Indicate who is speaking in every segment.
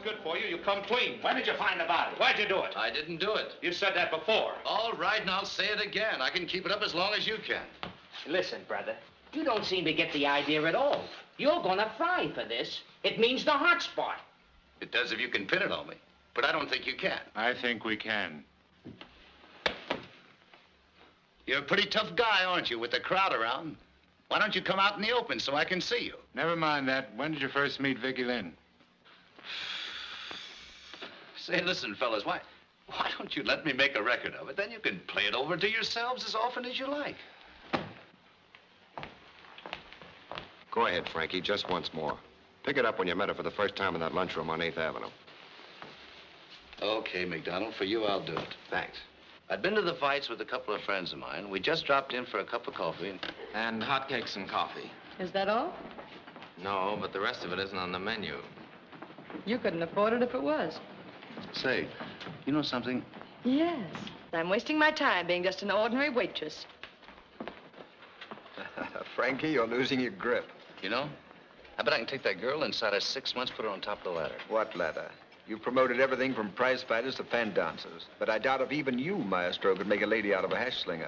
Speaker 1: good for you, you come clean.
Speaker 2: When did you find the body?
Speaker 1: Why'd you do it?
Speaker 2: I didn't do it.
Speaker 1: You said that before.
Speaker 2: All right, and I'll say it again. I can keep it up as long as you can.
Speaker 3: Listen, brother, you don't seem to get the idea at all. You're gonna fry for this. It means the hot spot.
Speaker 2: It does if you can pin it on me, but I don't think you can.
Speaker 4: I think we can.
Speaker 2: You're a pretty tough guy, aren't you, with the crowd around? Why don't you come out in the open so I can see you?
Speaker 4: Never mind that. When did you first meet Vicky Lynn?
Speaker 2: Say, listen, fellas, why don't you let me make a record of it? Then you can play it over to yourselves as often as you like.
Speaker 5: Go ahead, Frankie, just once more. Pick it up when you met her for the first time in that lunchroom on 8th Avenue.
Speaker 2: Okay, McDonald, for you, I'll do it.
Speaker 5: Thanks.
Speaker 2: I'd been to the fights with a couple of friends of mine. We just dropped in for a cup of coffee.
Speaker 6: And hotcakes and coffee.
Speaker 7: Is that all?
Speaker 6: No, but the rest of it isn't on the menu.
Speaker 7: You couldn't afford it if it was.
Speaker 2: Say, you know something?
Speaker 7: Yes. I'm wasting my time being just an ordinary waitress.
Speaker 5: Frankie, you're losing your grip.
Speaker 2: You know, I bet I can take that girl inside of 6 months, put her on top of the ladder.
Speaker 5: What ladder? You've promoted everything from prize fighters to fan dancers. But I doubt if even you, Maestro, could make a lady out of a hash slinger.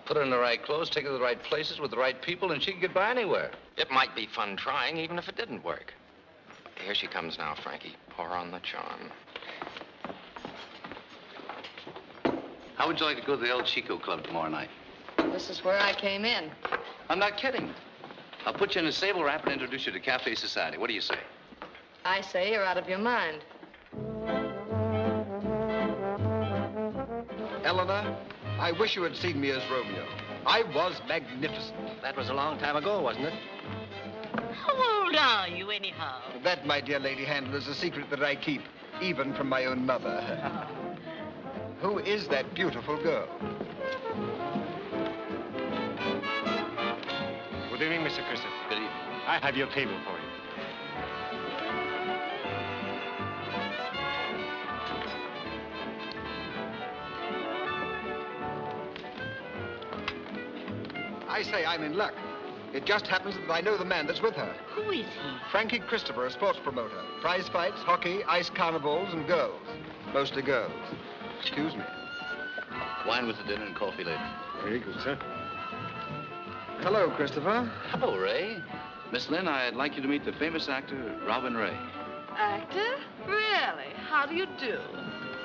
Speaker 2: Put her in the right clothes, take her to the right places with the right people, and she can get by anywhere.
Speaker 6: It might be fun trying, even if it didn't work. Here she comes now, Frankie. Pour on the charm.
Speaker 2: How would you like to go to the El Chico Club tomorrow night?
Speaker 7: This is where I came in.
Speaker 2: I'm not kidding. I'll put you in a sable wrap and introduce you to Cafe Society. What do you say?
Speaker 7: I say you're out of your mind.
Speaker 5: Eleanor, I wish you had seen me as Romeo. I was magnificent.
Speaker 3: That was a long time ago, wasn't it?
Speaker 8: How old are you, anyhow?
Speaker 5: That, my dear Lady Handler, is a secret that I keep, even from my own mother. Who is that beautiful girl?
Speaker 4: Good evening, Mr. Christopher.
Speaker 2: Good evening.
Speaker 4: I have your table for you.
Speaker 5: I say I'm in luck. It just happens that I know the man that's with her.
Speaker 8: Who is he?
Speaker 5: Frankie Christopher, a sports promoter. Prize fights, hockey, ice carnivals, and girls. Mostly girls. Excuse me.
Speaker 2: Wine with the dinner and coffee later.
Speaker 4: Very good, sir.
Speaker 5: Hello, Christopher.
Speaker 2: Hello, Ray. Miss Lynn, I'd like you to meet the famous actor, Robin Ray.
Speaker 7: Actor? Really? How do you do?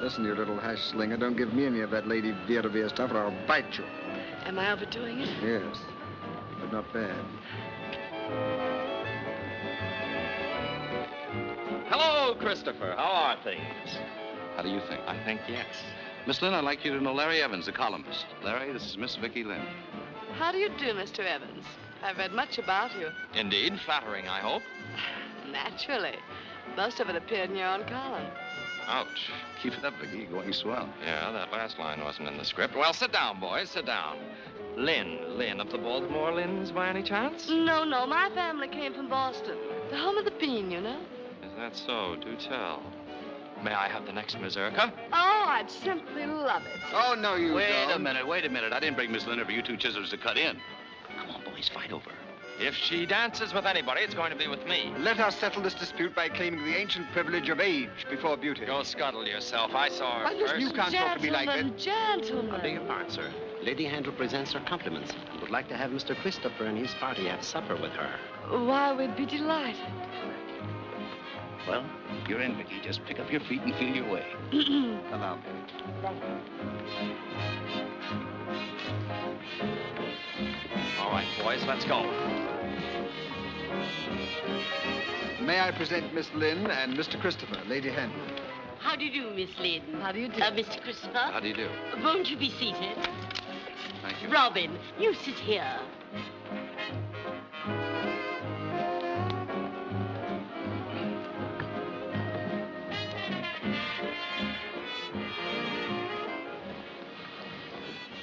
Speaker 5: Listen, you little hash slinger, don't give me any of that Lady Vera stuff or I'll bite you.
Speaker 7: Am I overdoing it?
Speaker 5: Yes, but not bad.
Speaker 6: Hello, Christopher. How are things?
Speaker 2: How do you think?
Speaker 6: I think yes.
Speaker 2: Miss Lynn, I'd like you to know Larry Evans, the columnist. Larry, this is Miss Vicky Lynn.
Speaker 7: How do you do, Mr. Evans? I've read much about you.
Speaker 6: Indeed, flattering, I hope.
Speaker 7: Naturally. Most of it appeared in your own column.
Speaker 6: Ouch.
Speaker 2: Keep it up, Vicky. You're going swell.
Speaker 6: Yeah, that last line wasn't in the script. Well, sit down, boys. Sit down. Lynn of the Baltimore Lynns by any chance?
Speaker 7: No, my family came from Boston. The home of the bean, you know.
Speaker 6: Is that so? Do tell. May I have the next mazurka?
Speaker 7: Oh, I'd simply love it.
Speaker 5: Oh, no, you
Speaker 2: Wait
Speaker 5: don't.
Speaker 2: a minute. I didn't bring Miss Lynn for you two chisels to cut in. Come on, boys, fight over her.
Speaker 6: If she dances with anybody, it's going to be with me.
Speaker 5: Let us settle this dispute by claiming the ancient privilege of age before beauty.
Speaker 6: Go scuttle yourself. I saw her
Speaker 5: Why, listen,
Speaker 6: first.
Speaker 5: you can't talk to me like that.
Speaker 7: Gentlemen.
Speaker 3: I beg your pardon, sir. Lady Handel presents her compliments and would like to have Mr. Christopher and his party have supper with her.
Speaker 7: Why, we'd be delighted.
Speaker 2: Well, you're in, Vicky. Just pick up your feet and feel your way.
Speaker 5: Allow me.
Speaker 6: All right, boys, let's go.
Speaker 5: May I present Miss Lynn and Mr. Christopher, Lady Handel.
Speaker 8: How do you do, Miss Lynn?
Speaker 7: How do you do?
Speaker 8: Mr. Christopher?
Speaker 2: How do you do?
Speaker 8: Won't you be seated?
Speaker 2: Thank you.
Speaker 8: Robin, you sit here.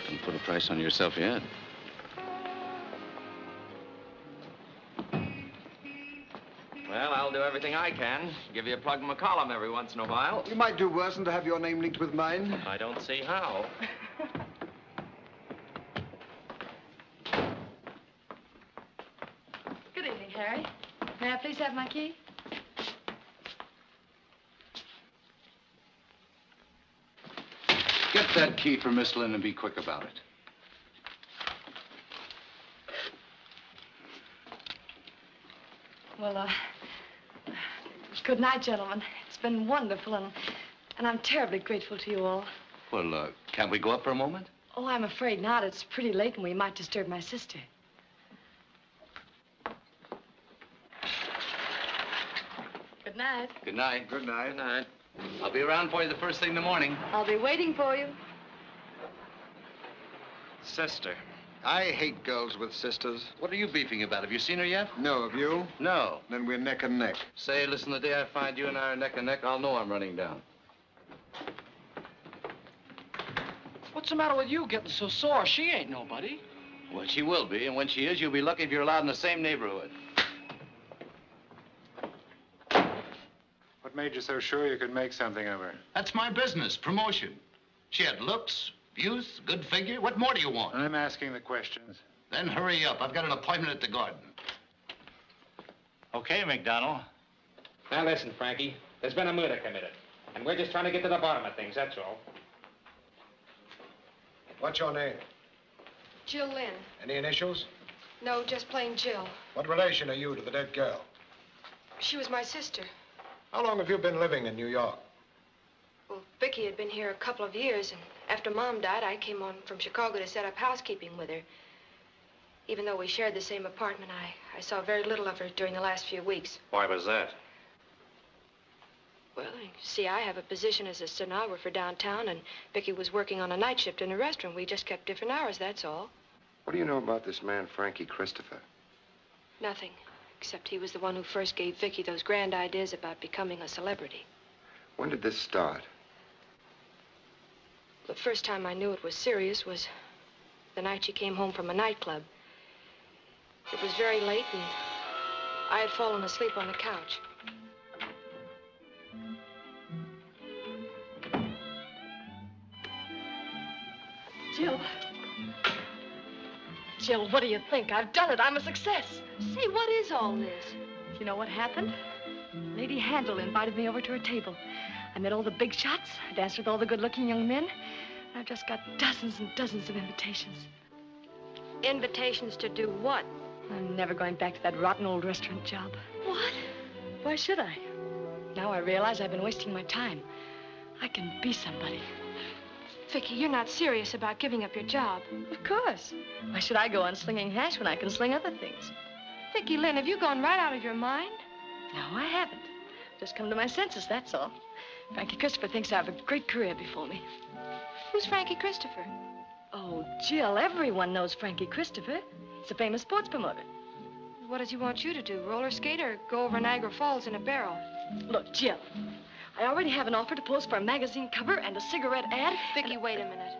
Speaker 2: Don't put a price on yourself yet.
Speaker 6: Well, I'll do everything I can. Give you a plug in my column every once in a while.
Speaker 5: You might do worse than to have your name linked with mine.
Speaker 6: I don't see how.
Speaker 7: Good evening, Harry. May I please have my key?
Speaker 2: Get that key for Miss Lynn and be quick about it.
Speaker 7: Well, good night, gentlemen. It's been wonderful, and I'm terribly grateful to you all.
Speaker 2: Well, can't we go up for a moment?
Speaker 7: Oh, I'm afraid not. It's pretty late, and we might disturb my sister. Good night.
Speaker 2: Good night.
Speaker 5: Good night.
Speaker 6: Good night.
Speaker 2: I'll be around for you the first thing in the morning.
Speaker 7: I'll be waiting for you.
Speaker 6: Sister.
Speaker 5: I hate girls with sisters.
Speaker 2: What are you beefing about? Have you seen her yet?
Speaker 5: No, have you?
Speaker 2: No.
Speaker 5: Then we're neck and neck.
Speaker 2: Say, listen, the day I find you and I are neck and neck, I'll know I'm running down.
Speaker 3: What's the matter with you getting so sore? She ain't nobody.
Speaker 2: Well, she will be, and when she is, you'll be lucky if you're allowed in the same neighborhood.
Speaker 4: What made you so sure you could make something of her?
Speaker 2: That's my business, promotion. She had looks, youth, good figure. What more do you want?
Speaker 4: I'm asking the questions.
Speaker 2: Then hurry up. I've got an appointment at the garden.
Speaker 4: Okay, McDonald.
Speaker 1: Now listen, Frankie. There's been a murder committed. And we're just trying to get to the bottom of things, that's all.
Speaker 9: What's your name?
Speaker 10: Jill Lynn.
Speaker 9: Any initials?
Speaker 10: No, just plain Jill.
Speaker 9: What relation are you to the dead girl?
Speaker 10: She was my sister.
Speaker 9: How long have you been living in New York?
Speaker 10: Well, Vicky had been here a couple of years, and after Mom died, I came on from Chicago to set up housekeeping with her. Even though we shared the same apartment, I saw very little of her during the last few weeks.
Speaker 6: Why was that?
Speaker 10: Well, you see, I have a position as a stenographer downtown, and Vicky was working on a night shift in a restaurant. We just kept different hours, that's all.
Speaker 11: What do you know about this man, Frankie Christopher?
Speaker 10: Nothing, except he was the one who first gave Vicky those grand ideas about becoming a celebrity.
Speaker 11: When did this start?
Speaker 10: The first time I knew it was serious was the night she came home from a nightclub. It was very late, and I had fallen asleep on the couch.
Speaker 7: Jill. Jill, what do you think? I've done it. I'm a success.
Speaker 10: Say, what is all this?
Speaker 7: You know what happened? Lady Handel invited me over to her table. I met all the big shots. I danced with all the good-looking young men. I've just got dozens and dozens of invitations.
Speaker 10: Invitations to do what?
Speaker 7: I'm never going back to that rotten old restaurant job.
Speaker 10: What?
Speaker 7: Why should I? Now I realize I've been wasting my time. I can be somebody.
Speaker 10: Vicky, you're not serious about giving up your job.
Speaker 7: Of course. Why should I go on slinging hash when I can sling other things?
Speaker 10: Vicky Lynn, have you gone right out of your mind?
Speaker 7: No, I haven't. Just come to my senses, that's all. Frankie Christopher thinks I have a great career before me.
Speaker 10: Who's Frankie Christopher?
Speaker 7: Oh, Jill, everyone knows Frankie Christopher. He's a famous sports promoter.
Speaker 10: What does he want you to do, roller skate or go over Niagara Falls in a barrel?
Speaker 7: Look, Jill, I already have an offer to pose for a magazine cover and a cigarette ad.
Speaker 10: Vicky, wait a minute.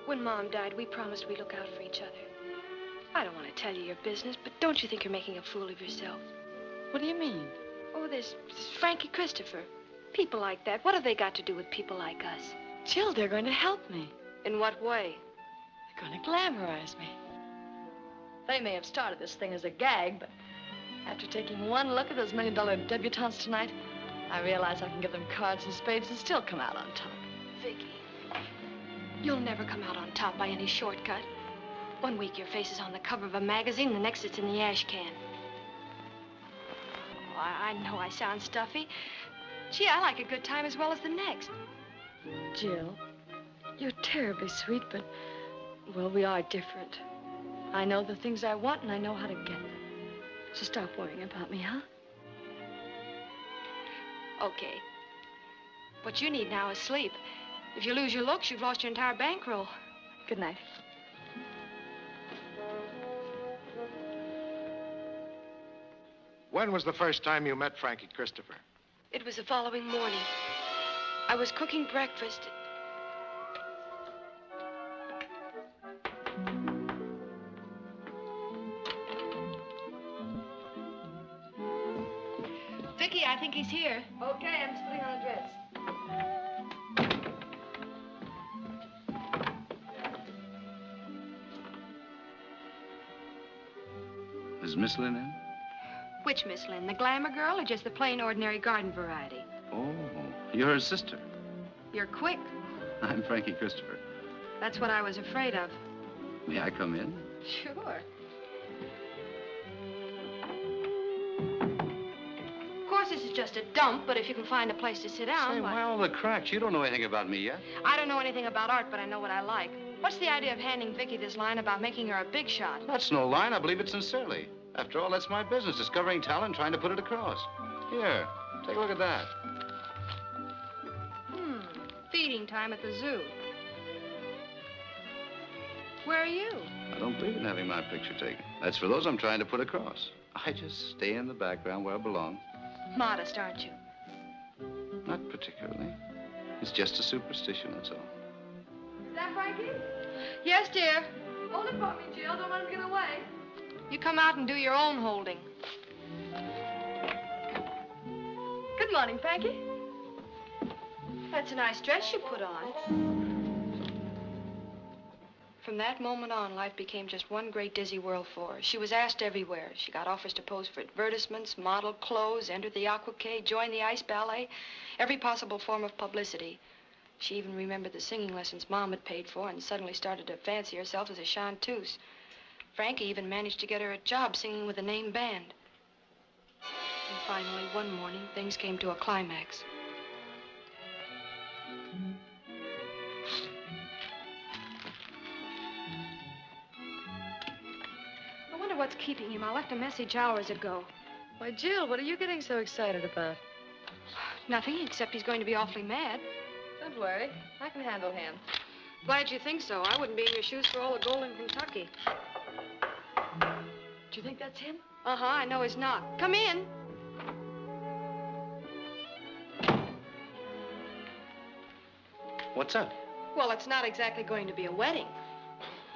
Speaker 10: When Mom died, we promised we'd look out for each other. I don't want to tell you your business, but don't you think you're making a fool of yourself?
Speaker 7: What do you mean?
Speaker 10: Oh, this Frankie Christopher. People like that, what have they got to do with people like us?
Speaker 7: Jill, they're going to help me.
Speaker 10: In what way?
Speaker 7: They're going to glamorize me. They may have started this thing as a gag, but after taking one look at those million-dollar debutantes tonight, I realize I can give them cards and spades and still come out on top.
Speaker 10: Vicky, you'll never come out on top by any shortcut. One week your face is on the cover of a magazine, the next it's in the ash can. Oh, I know I sound stuffy. Gee, I like a good time as well as the next.
Speaker 7: Jill, you're terribly sweet, but, well, we are different. I know the things I want, and I know how to get them. So stop worrying about me, huh?
Speaker 10: Okay. What you need now is sleep. If you lose your looks, you've lost your entire bankroll.
Speaker 7: Good night.
Speaker 9: When was the first time you met Frankie Christopher?
Speaker 10: It was the following morning. I was cooking breakfast. Vicky, I think he's here.
Speaker 7: Okay, I'm just putting on a dress.
Speaker 2: Is Miss Lynn in?
Speaker 10: Which Miss Lynn? The glamour girl or just the plain, ordinary garden variety?
Speaker 2: Oh, you're her sister.
Speaker 10: You're quick.
Speaker 2: I'm Frankie Christopher.
Speaker 10: That's what I was afraid of.
Speaker 2: May I come in?
Speaker 10: Sure. Of course, this is just a dump, but if you can find a place to sit down,
Speaker 2: Say, why all the cracks? You don't know anything about me yet.
Speaker 10: I don't know anything about art, but I know what I like. What's the idea of handing Vicky this line about making her a big shot?
Speaker 2: That's no line. I believe it sincerely. After all, that's my business, discovering talent, trying to put it across. Here, take a look at that.
Speaker 10: Feeding time at the zoo. Where are you?
Speaker 2: I don't believe in having my picture taken. That's for those I'm trying to put across. I just stay in the background where I belong.
Speaker 10: Modest, aren't you?
Speaker 2: Not particularly. It's just a superstition, that's all.
Speaker 7: Is that Frankie?
Speaker 10: Yes, dear.
Speaker 7: Hold it for me, Jill. Don't let him get away.
Speaker 10: You come out and do your own holding.
Speaker 7: Good morning, Frankie.
Speaker 10: That's a nice dress you put on. From that moment on, life became just one great dizzy whirl for her. She was asked everywhere. She got offers to pose for advertisements, model clothes, enter the aqua-quay, join the ice ballet, every possible form of publicity. She even remembered the singing lessons Mom had paid for and suddenly started to fancy herself as a chanteuse. Frankie even managed to get her a job singing with a name band. And finally, one morning, things came to a climax. I wonder what's keeping him. I left a message hours ago.
Speaker 7: Why, Jill, what are you getting so excited about?
Speaker 10: Nothing, except he's going to be awfully mad.
Speaker 7: Don't worry. I can handle him.
Speaker 10: Glad you think so. I wouldn't be in your shoes for all the gold in Kentucky.
Speaker 7: Do you think that's him?
Speaker 10: Uh-huh, I know he's not. Come in.
Speaker 2: What's up?
Speaker 10: Well, it's not exactly going to be a wedding.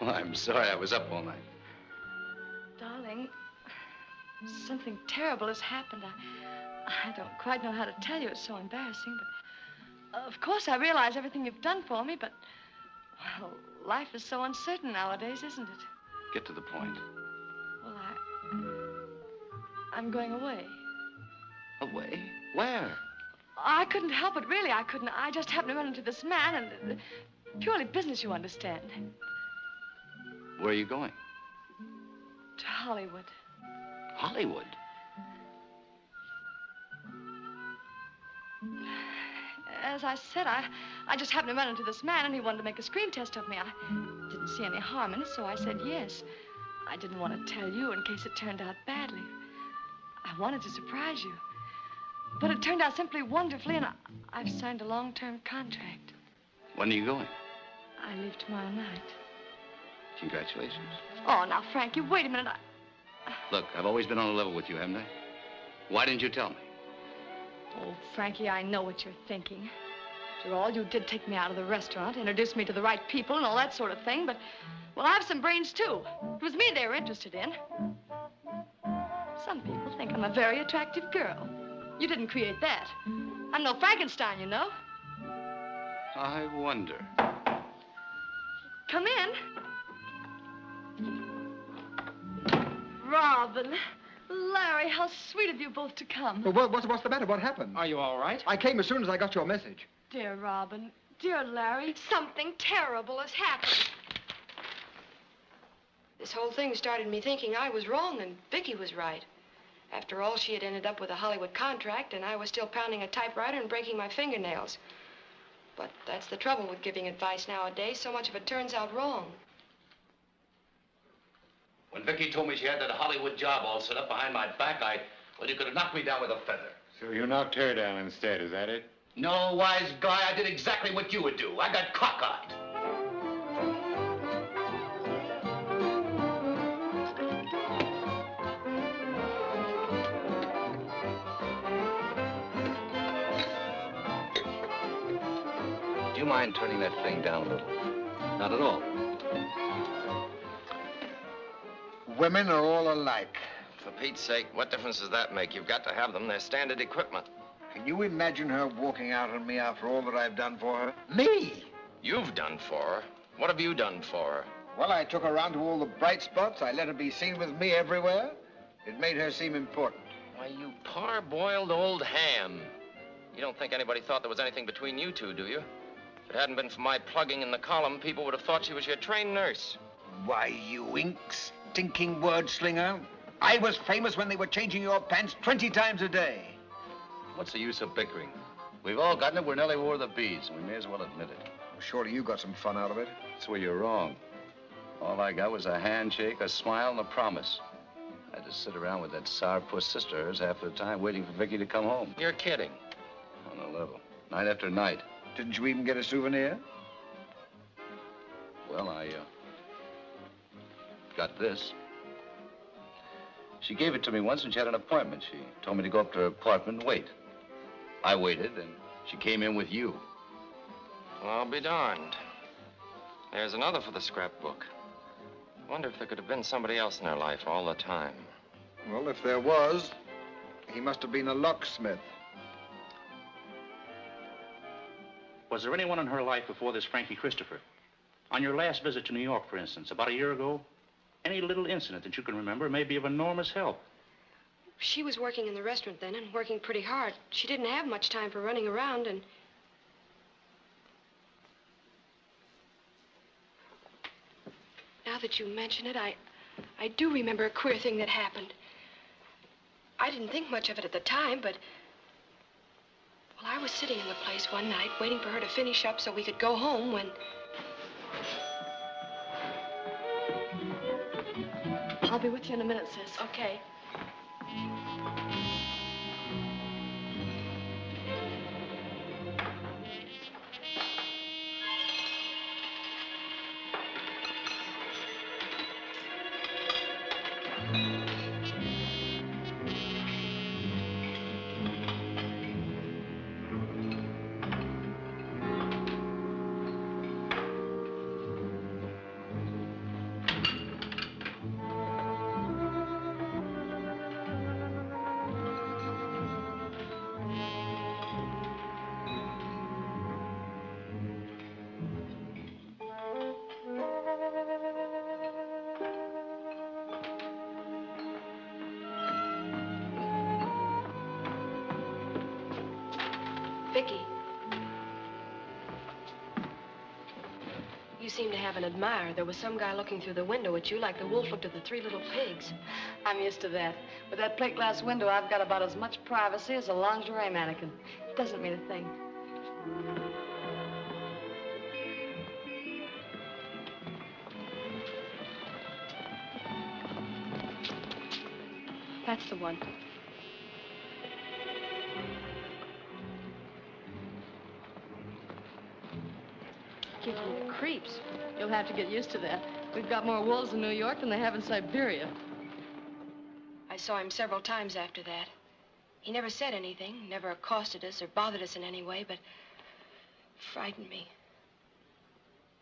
Speaker 2: Well, I'm sorry I was up all night.
Speaker 7: Darling, something terrible has happened. I don't quite know how to tell you. It's so embarrassing, but of course I realize everything you've done for me, but, well, life is so uncertain nowadays, isn't it?
Speaker 2: Get to the point.
Speaker 7: Well, I'm going away.
Speaker 2: Away? Where?
Speaker 7: I couldn't help it, really. I couldn't. I just happened to run into this man, and purely business, you understand.
Speaker 2: Where are you going?
Speaker 7: To Hollywood.
Speaker 2: Hollywood?
Speaker 7: As I said, I just happened to run into this man, and he wanted to make a screen test of me. I didn't see any harm in it, so I said yes. I didn't want to tell you in case it turned out badly. I wanted to surprise you. But it turned out simply wonderfully, and I've signed a long-term contract.
Speaker 2: When are you going?
Speaker 7: I leave tomorrow night.
Speaker 2: Congratulations.
Speaker 7: Oh, now, Frankie, wait a minute.
Speaker 2: Look, I've always been on a level with you, haven't I? Why didn't you tell me?
Speaker 7: Oh, Frankie, I know what you're thinking. After all, you did take me out of the restaurant, introduce me to the right people and all that sort of thing, but, well, I have some brains, too. It was me they were interested in. Some people think I'm a very attractive girl. You didn't create that. I'm no Frankenstein, you know.
Speaker 2: I wonder.
Speaker 7: Come in. Robin, Larry, how sweet of you both to come.
Speaker 5: Well, what's the matter? What happened?
Speaker 1: Are you all right?
Speaker 5: I came as soon as I got your message.
Speaker 7: Dear Robin, dear Larry.
Speaker 10: Something terrible has happened. This whole thing started me thinking I was wrong and Vicky was right. After all, she had ended up with a Hollywood contract, and I was still pounding a typewriter and breaking my fingernails. But that's the trouble with giving advice nowadays. So much of it turns out wrong.
Speaker 2: When Vicky told me she had that Hollywood job all set up behind my back, well, you could have knocked me down with a feather.
Speaker 4: So you knocked her down instead, is that it?
Speaker 2: No, wise guy, I did exactly what you would do. I got cockeyed. Do you mind turning that thing down a little? Not at all.
Speaker 5: Women are all alike.
Speaker 6: For Pete's sake, what difference does that make? You've got to have them. They're standard equipment.
Speaker 5: Can you imagine her walking out on me after all that I've done for her? Me!
Speaker 6: You've done for her. What have you done for her?
Speaker 5: Well, I took her around to all the bright spots. I let her be seen with me everywhere. It made her seem important.
Speaker 6: Why, you parboiled old ham. You don't think anybody thought there was anything between you two, do you? If it hadn't been for my plugging in the column, people would have thought she was your trained nurse.
Speaker 5: Why, you ink stinking word slinger. I was famous when they were changing your pants 20 times a day.
Speaker 2: What's the use of bickering? We've all gotten it where Nellie wore the beads, and we may as well admit it.
Speaker 5: Well, surely you got some fun out of it.
Speaker 2: That's where you're wrong. All I got was a handshake, a smile, and a promise. I had to sit around with that sourpuss sister of hers half the time waiting for Vicky to come home.
Speaker 6: You're kidding.
Speaker 2: On a level. Night after night.
Speaker 5: Didn't you even get a souvenir?
Speaker 2: Well, I got this. She gave it to me once when she had an appointment. She told me to go up to her apartment and wait. I waited, and she came in with you.
Speaker 6: Well, I'll be darned. There's another for the scrapbook. Wonder if there could have been somebody else in her life all the time.
Speaker 5: Well, if there was, he must have been a locksmith.
Speaker 12: Was there anyone in her life before this Frankie Christopher? On your last visit to New York, for instance, about a year ago? Any little incident that you can remember may be of enormous help.
Speaker 10: She was working in the restaurant then and working pretty hard. She didn't have much time for running around and... Now that you mention it, I do remember a queer thing that happened. I didn't think much of it at the time, but... Well, I was sitting in the place one night waiting for her to finish up so we could go home when...
Speaker 7: I'll be with you in a minute, sis.
Speaker 10: Okay. Vicky. You seem to have an admirer. There was some guy looking through the window at you like the wolf looked at the three little pigs.
Speaker 7: I'm used to that. With that plate glass window, I've got about as much privacy as a lingerie mannequin. It doesn't mean a thing. That's the one. Gives me the creeps. You'll have to get used to that. We've got more wolves in New York than they have in Siberia.
Speaker 10: I saw him several times after that. He never said anything, never accosted us or bothered us in any way, but frightened me.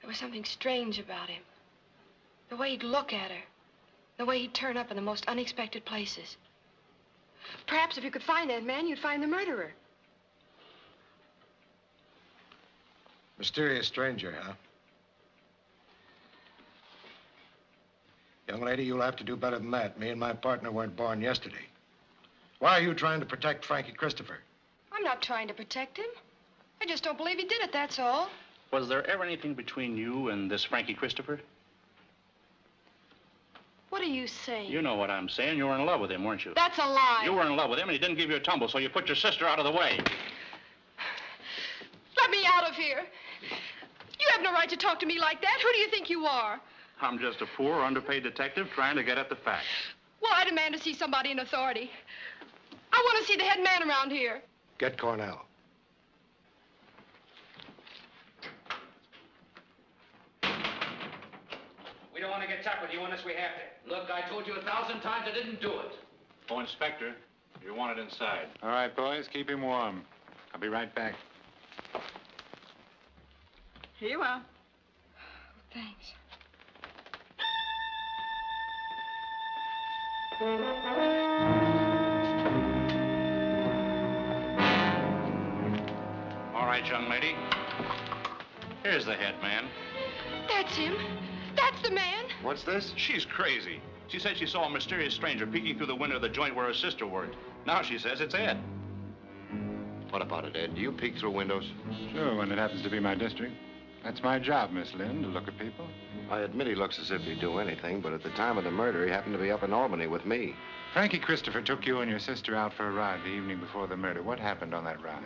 Speaker 10: There was something strange about him. The way he'd look at her. The way he'd turn up in the most unexpected places. Perhaps if you could find that man, you'd find the murderer.
Speaker 9: Mysterious stranger, huh? Young lady, you'll have to do better than that. Me and my partner weren't born yesterday. Why are you trying to protect Frankie Christopher?
Speaker 10: I'm not trying to protect him. I just don't believe he did it, that's all.
Speaker 12: Was there ever anything between you and this Frankie Christopher?
Speaker 10: What are you saying?
Speaker 12: You know what I'm saying. You were in love with him, weren't you?
Speaker 10: That's a lie.
Speaker 12: You were in love with him, and he didn't give you a tumble, so you put your sister out of the way.
Speaker 10: Let me out of here. You have no right to talk to me like that. Who do you think you are?
Speaker 12: I'm just a poor, underpaid detective trying to get at the facts.
Speaker 10: Well, I demand to see somebody in authority. I want to see the head man around here.
Speaker 9: Get Cornell.
Speaker 1: We don't want to get tough with you unless we have to.
Speaker 2: Look, I told you 1,000 times I didn't do it.
Speaker 12: Oh, Inspector, you're wanted inside.
Speaker 4: All right, boys, keep him warm. I'll be right back.
Speaker 7: Here you are.
Speaker 10: Thanks.
Speaker 12: All right, young lady. Here's the head man.
Speaker 10: That's him. That's the man.
Speaker 11: What's this?
Speaker 12: She's crazy. She said she saw a mysterious stranger peeking through the window of the joint where her sister worked. Now she says it's Ed.
Speaker 11: What about it, Ed? Do you peek through windows?
Speaker 4: Sure, when it happens to be my district. That's my job, Miss Lynn, to look at people.
Speaker 11: I admit he looks as if he'd do anything, but at the time of the murder, he happened to be up in Albany with me.
Speaker 4: Frankie Christopher took you and your sister out for a ride the evening before the murder. What happened on that ride?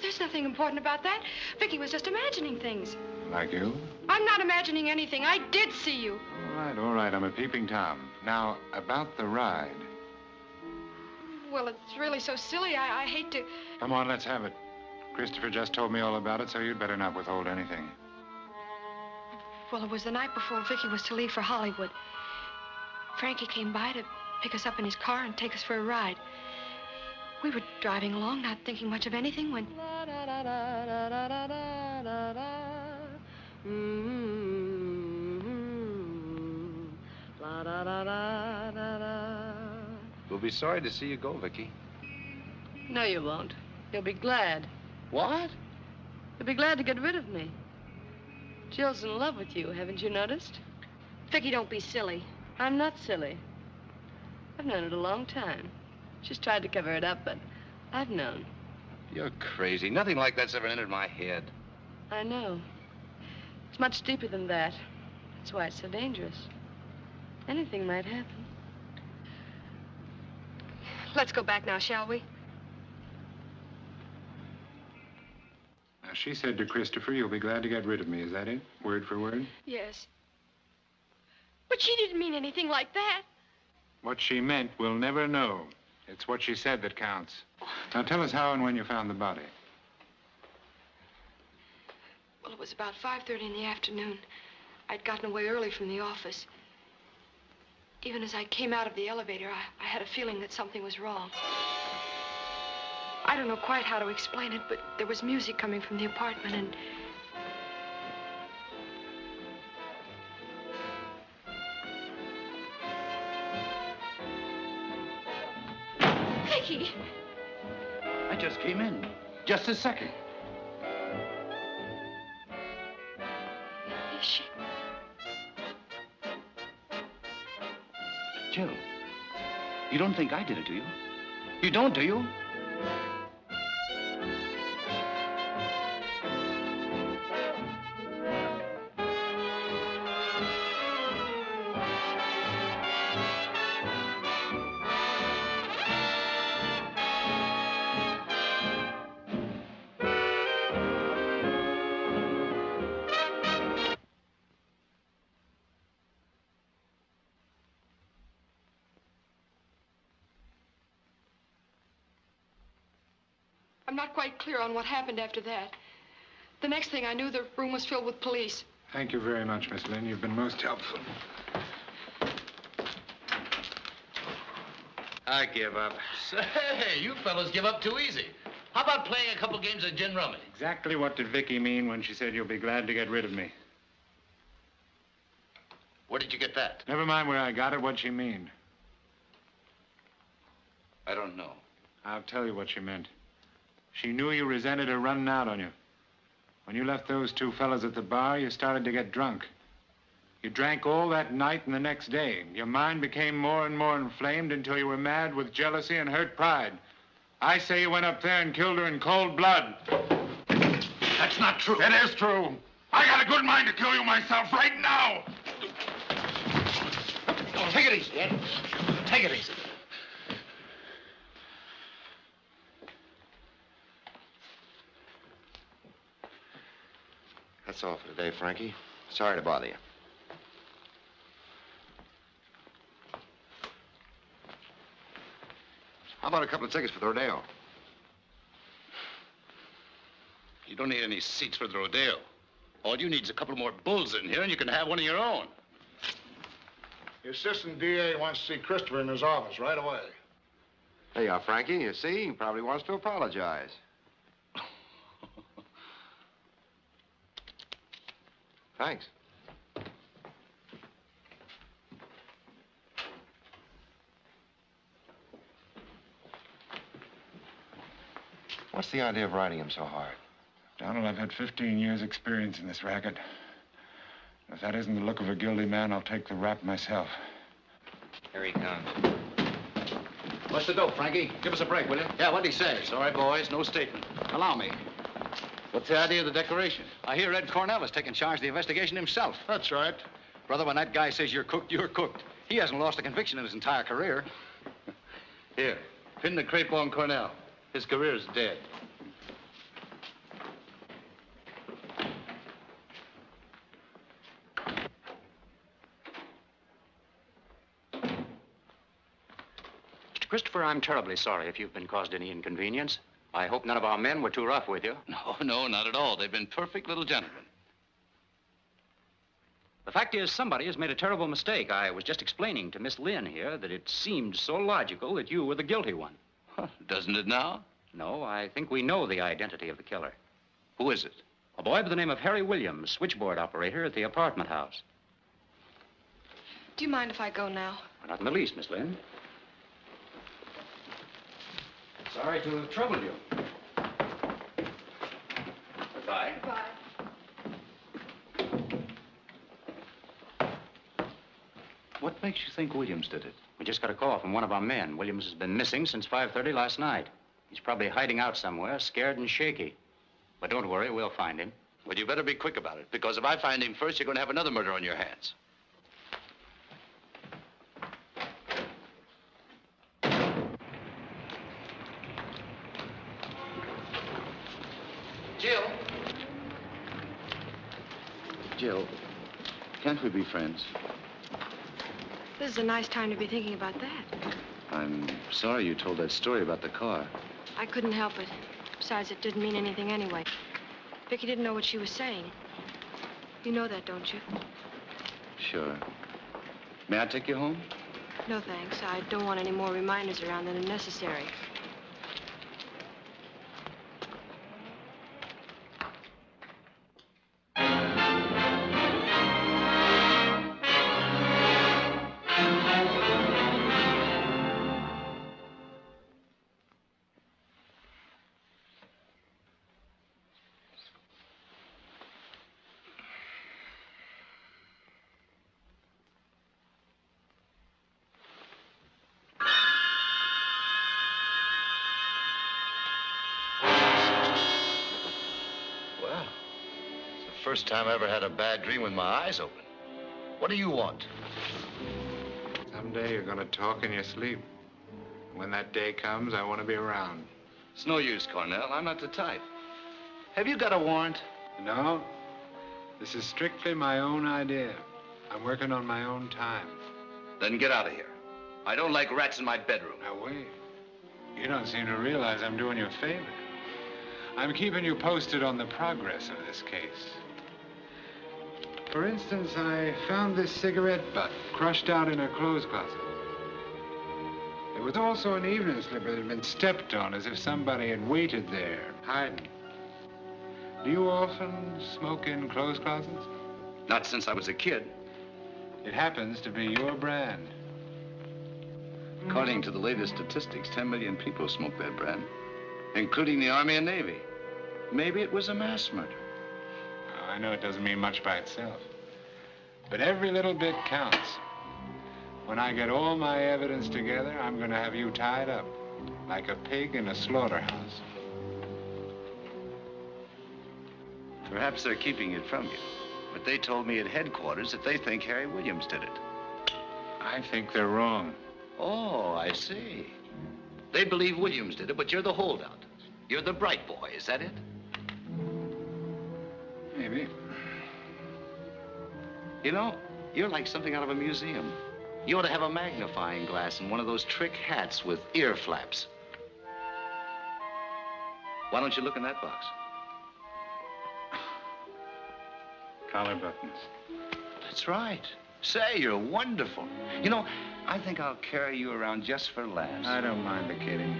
Speaker 10: There's nothing important about that. Vicky was just imagining things.
Speaker 4: Like you?
Speaker 10: I'm not imagining anything. I did see you.
Speaker 4: All right. I'm a peeping Tom. Now, about the ride.
Speaker 10: Well, it's really so silly. I hate to...
Speaker 4: Come on, let's have it. Christopher just told me all about it, so you'd better not withhold anything.
Speaker 10: Well, it was the night before Vicky was to leave for Hollywood. Frankie came by to pick us up in his car and take us for a ride. We were driving along, not thinking much of anything, when...
Speaker 2: We'll be sorry to see you go, Vicky.
Speaker 7: No, you won't. You'll be glad.
Speaker 2: What?
Speaker 7: You'll be glad to get rid of me. Jill's in love with you, haven't you noticed?
Speaker 10: Vicky, don't be silly.
Speaker 7: I'm not silly. I've known it a long time. She's tried to cover it up, but I've known.
Speaker 2: You're crazy. Nothing like that's ever entered my head.
Speaker 7: I know. It's much deeper than that. That's why it's so dangerous. Anything might happen.
Speaker 10: Let's go back now, shall we?
Speaker 4: Now, she said to Christopher, you'll be glad to get rid of me. Is that it? Word for word?
Speaker 10: Yes. But she didn't mean anything like that.
Speaker 4: What she meant, we'll never know. It's what she said that counts. Now, tell us how and when you found the body.
Speaker 10: Well, it was about 5:30 in the afternoon. I'd gotten away early from the office. Even as I came out of the elevator, I had a feeling that something was wrong. I don't know quite how to explain it, but there was music coming from the apartment, and... Vicky!
Speaker 12: I just came in. Just a second.
Speaker 10: Is she?
Speaker 12: Jill, you don't think I did it, do you? You don't, do you?
Speaker 10: I'm not quite clear on what happened after that. The next thing I knew, the room was filled with police.
Speaker 4: Thank you very much, Miss Lynn. You've been most helpful.
Speaker 2: I give up.
Speaker 13: Say, you fellas give up too easy. How about playing a couple games of gin rummy?
Speaker 4: Exactly what did Vicky mean when she said you'll be glad to get rid of me?
Speaker 13: Where did you get that?
Speaker 4: Never mind where I got it, what'd she mean?
Speaker 2: I don't know.
Speaker 4: I'll tell you what she meant. She knew you resented her running out on you. When you left those two fellas at the bar, you started to get drunk. You drank all that night and the next day. Your mind became more and more inflamed until you were mad with jealousy and hurt pride. I say you went up there and killed her in cold blood.
Speaker 13: That's not true.
Speaker 14: It is true. I got a good mind to kill you myself right now.
Speaker 13: Oh, take it easy, Ed. Take it easy.
Speaker 11: That's all for today, Frankie. Sorry to bother you. How about a couple of tickets for the rodeo?
Speaker 13: You don't need any seats for the rodeo. All you need is a couple more bulls in here, and you can have one of your own.
Speaker 9: The assistant DA wants to see Christopher in his office right away.
Speaker 11: There you are, Frankie. You see, he probably wants to apologize. Thanks. What's the idea of riding him so hard?
Speaker 4: Donald, I've had 15 years' experience in this racket. If that isn't the look of a guilty man, I'll take the rap myself.
Speaker 1: Here he comes.
Speaker 13: What's the dope, Frankie? Give us a break, will you?
Speaker 2: Yeah, what'd he say?
Speaker 13: Sorry, boys, no statement. Allow me. What's the idea of the decoration?
Speaker 2: I hear Ed Cornell is taking charge of the investigation himself.
Speaker 9: That's right.
Speaker 2: Brother, when that guy says you're cooked, you're cooked. He hasn't lost a conviction in his entire career.
Speaker 13: Here, pin the crepe on Cornell. His career's dead.
Speaker 15: Mr. Christopher, I'm terribly sorry if you've been caused any inconvenience. I hope none of our men were too rough with you.
Speaker 13: No, not at all. They've been perfect little gentlemen.
Speaker 15: The fact is, somebody has made a terrible mistake. I was just explaining to Miss Lynn here that it seemed so logical that you were the guilty one.
Speaker 13: Huh, doesn't it now?
Speaker 15: No, I think we know the identity of the killer.
Speaker 13: Who is it?
Speaker 15: A boy by the name of Harry Williams, switchboard operator at the apartment house.
Speaker 10: Do you mind if I go now?
Speaker 15: Not in the least, Miss Lynn. Sorry to have troubled you. Goodbye.
Speaker 10: Goodbye.
Speaker 2: What makes you think Williams did it?
Speaker 15: We just got a call from one of our men. Williams has been missing since 5:30 last night. He's probably hiding out somewhere, scared and shaky. But don't worry, we'll find him.
Speaker 13: Well, you better be quick about it, because if I find him first, you're going to have another murder on your hands.
Speaker 2: Jill. Jill, can't we be friends?
Speaker 10: This is a nice time to be thinking about that.
Speaker 2: I'm sorry you told that story about the car.
Speaker 10: I couldn't help it. Besides, it didn't mean anything anyway. Vicky didn't know what she was saying. You know that, don't you?
Speaker 2: Sure. May I take you home?
Speaker 10: No, thanks. I don't want any more reminders around than are necessary.
Speaker 13: First time I ever had a bad dream with my eyes open. What do you want?
Speaker 4: Someday you're going to talk in your sleep. When that day comes, I want to be around.
Speaker 2: It's no use, Cornell. I'm not the type. Have you got a warrant?
Speaker 4: No. This is strictly my own idea. I'm working on my own time.
Speaker 2: Then get out of here. I don't like rats in my bedroom.
Speaker 4: Now, wait. You don't seem to realize I'm doing you a favor. I'm keeping you posted on the progress of this case. For instance, I found this cigarette butt crushed out in her clothes closet. There was also an evening slipper that had been stepped on as if somebody had waited there, hiding. Do you often smoke in clothes closets?
Speaker 2: Not since I was a kid.
Speaker 4: It happens to be your brand.
Speaker 2: According to the latest statistics, 10 million people smoke that brand, including the Army and Navy. Maybe it was a mass murder.
Speaker 4: I know it doesn't mean much by itself, but every little bit counts. When I get all my evidence together, I'm going to have you tied up like a pig in a slaughterhouse.
Speaker 2: Perhaps they're keeping it from you, but they told me at headquarters that they think Harry Williams did it.
Speaker 4: I think they're wrong.
Speaker 2: Oh, I see. They believe Williams did it, but you're the holdout. You're the bright boy, is that it?
Speaker 4: Maybe.
Speaker 2: You know, you're like something out of a museum. You ought to have a magnifying glass and one of those trick hats with ear flaps. Why don't you look in that box?
Speaker 4: Collar buttons.
Speaker 2: That's right. Say, you're wonderful. You know, I think I'll carry you around just for laughs.
Speaker 4: I don't mind the kidding.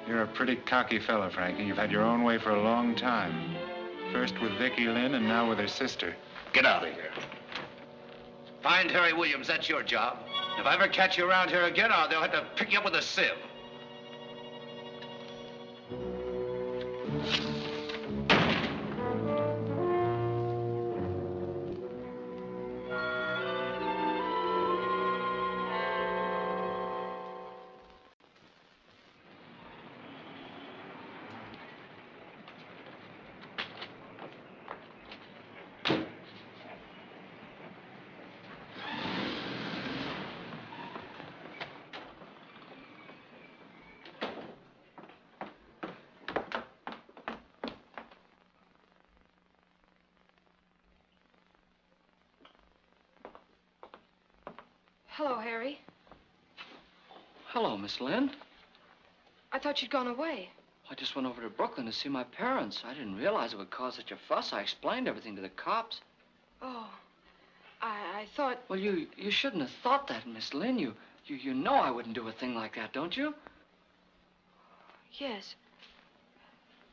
Speaker 4: You're a pretty cocky fella, Frankie. You've had your own way for a long time. First with Vicky Lynn and now with her sister.
Speaker 2: Get out of here. Find Harry Williams, that's your job. If I ever catch you around here again, they'll have to pick you up with a sieve.
Speaker 10: Harry.
Speaker 16: Hello, Miss Lynn.
Speaker 10: I thought you'd gone away.
Speaker 16: I just went over to Brooklyn to see my parents. I didn't realize it would cause such a fuss. I explained everything to the cops.
Speaker 10: Oh, I thought...
Speaker 16: Well, you shouldn't have thought that, Miss Lynn. You know I wouldn't do a thing like that, don't you?
Speaker 10: Yes.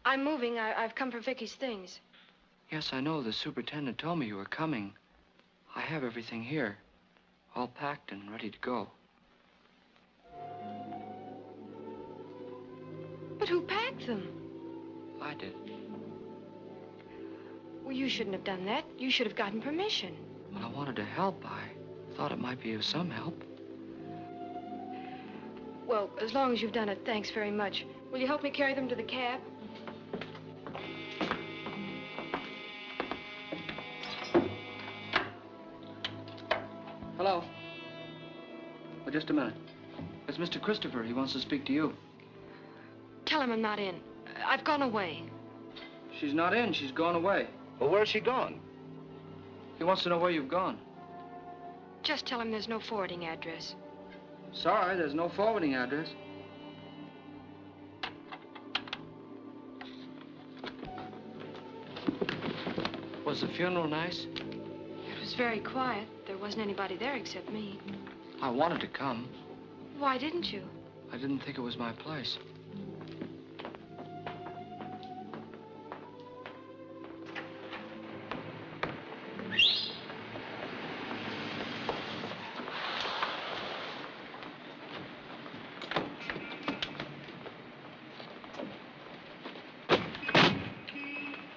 Speaker 10: I'm moving. I've come for Vicky's things.
Speaker 16: Yes, I know. The superintendent told me you were coming. I have everything here, all packed and ready to go.
Speaker 10: But who packed them?
Speaker 16: I did.
Speaker 10: Well, you shouldn't have done that. You should have gotten permission.
Speaker 16: Well, I wanted to help. I thought it might be of some help.
Speaker 10: Well, as long as you've done it, thanks very much. Will you help me carry them to the cab?
Speaker 16: Hello. Well, just a minute. It's Mr. Christopher. He wants to speak to you.
Speaker 10: Tell him I'm not in. I've gone away.
Speaker 16: She's not in. She's gone away.
Speaker 5: Well, where's she gone?
Speaker 16: He wants to know where you've gone.
Speaker 10: Just tell him there's no forwarding address.
Speaker 16: Sorry, there's no forwarding address. Was the funeral nice?
Speaker 10: It was very quiet. There wasn't anybody there except me.
Speaker 16: I wanted to come.
Speaker 10: Why didn't you?
Speaker 16: I didn't think it was my place.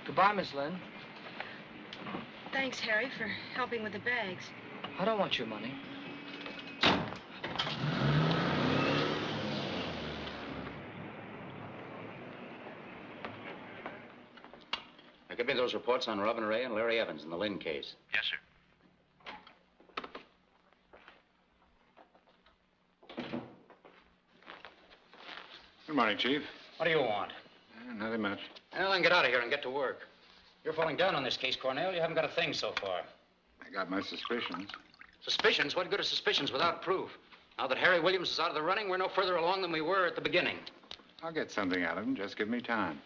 Speaker 16: Goodbye, Miss Lynn.
Speaker 10: Thanks, Harry, for helping with the bags.
Speaker 16: I don't want your money.
Speaker 15: Now, give me those reports on Robin Ray and Larry Evans in the Lynn case.
Speaker 12: Yes, sir.
Speaker 4: Good morning, Chief.
Speaker 15: What do you want?
Speaker 4: Nothing much.
Speaker 15: Well, then get out of here and get to work. You're falling down on this case, Cornell. You haven't got a thing so far.
Speaker 4: I got my suspicions.
Speaker 15: Suspicions? What good are suspicions without proof? Now that Harry Williams is out of the running, we're no further along than we were at the beginning.
Speaker 4: I'll get something out of him. Just give me time.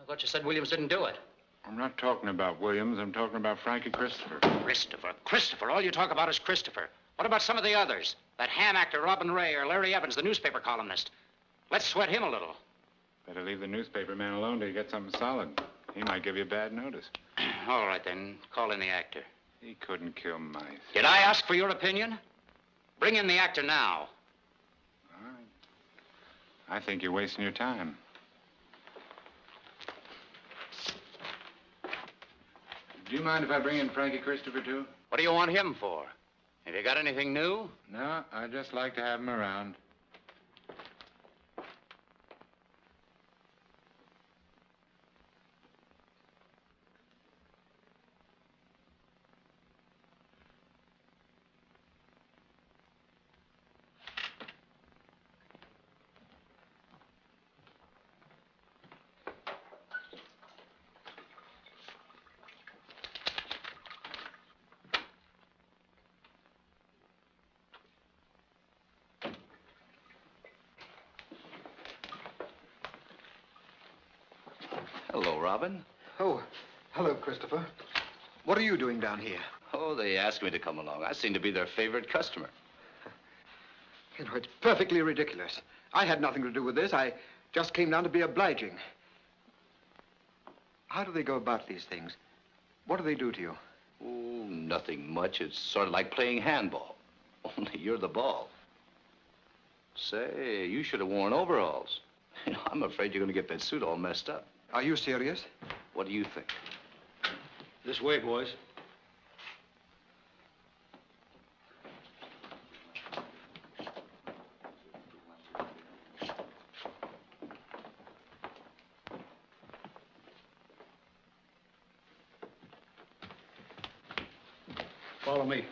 Speaker 15: I thought you said Williams didn't do it.
Speaker 4: I'm not talking about Williams. I'm talking about Frankie Christopher.
Speaker 15: Christopher. All you talk about is Christopher. What about some of the others? That ham actor, Robin Ray, or Larry Evans, the newspaper columnist. Let's sweat him a little.
Speaker 4: Better leave the newspaper man alone till you get something solid. He might give you bad notice.
Speaker 15: All right, then. Call in the actor.
Speaker 4: He couldn't kill mice.
Speaker 15: Did I ask for your opinion? Bring in the actor now.
Speaker 4: All right. I think you're wasting your time. Do you mind if I bring in Frankie Christopher, too?
Speaker 15: What do you want him for? Have you got anything new?
Speaker 4: No, I'd just like to have him around.
Speaker 2: Hello, Robin.
Speaker 5: Oh, hello, Christopher. What are you doing down here?
Speaker 2: Oh, they asked me to come along. I seem to be their favorite customer.
Speaker 5: You know, it's perfectly ridiculous. I had nothing to do with this. I just came down to be obliging. How do they go about these things? What do they do to you?
Speaker 2: Oh, nothing much. It's sort of like playing handball. Only you're the ball. Say, you should have worn overalls. You know, I'm afraid you're going to get that suit all messed up.
Speaker 5: Are you serious?
Speaker 2: What do you think?
Speaker 15: This way, boys.
Speaker 5: Follow me.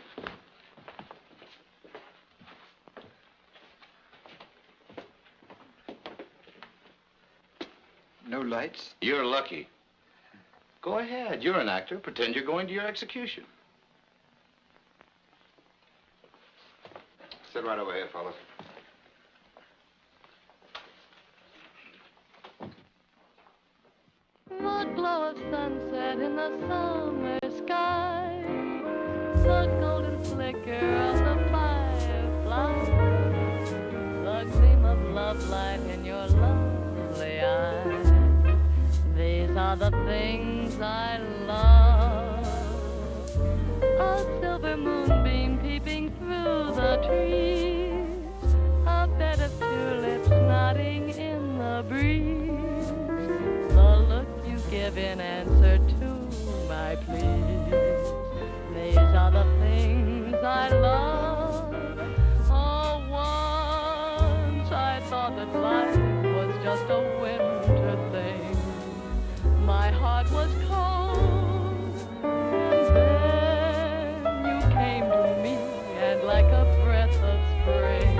Speaker 5: No lights?
Speaker 2: You're lucky. Go ahead. You're an actor. Pretend you're going to your execution.
Speaker 11: Sit right over here, fellas.
Speaker 17: The glow of sunset in the summer sky, the golden flicker of the firefly, the gleam of love light in your lovely eyes. These are the things I love. A silver moonbeam peeping through the trees, a bed of tulips nodding in the breeze, the look you give in answer to my pleas. These are the things I love. Oh, once I thought that life was just a winter thing. My heart was cold, and then you came to me, and like a breath of spring,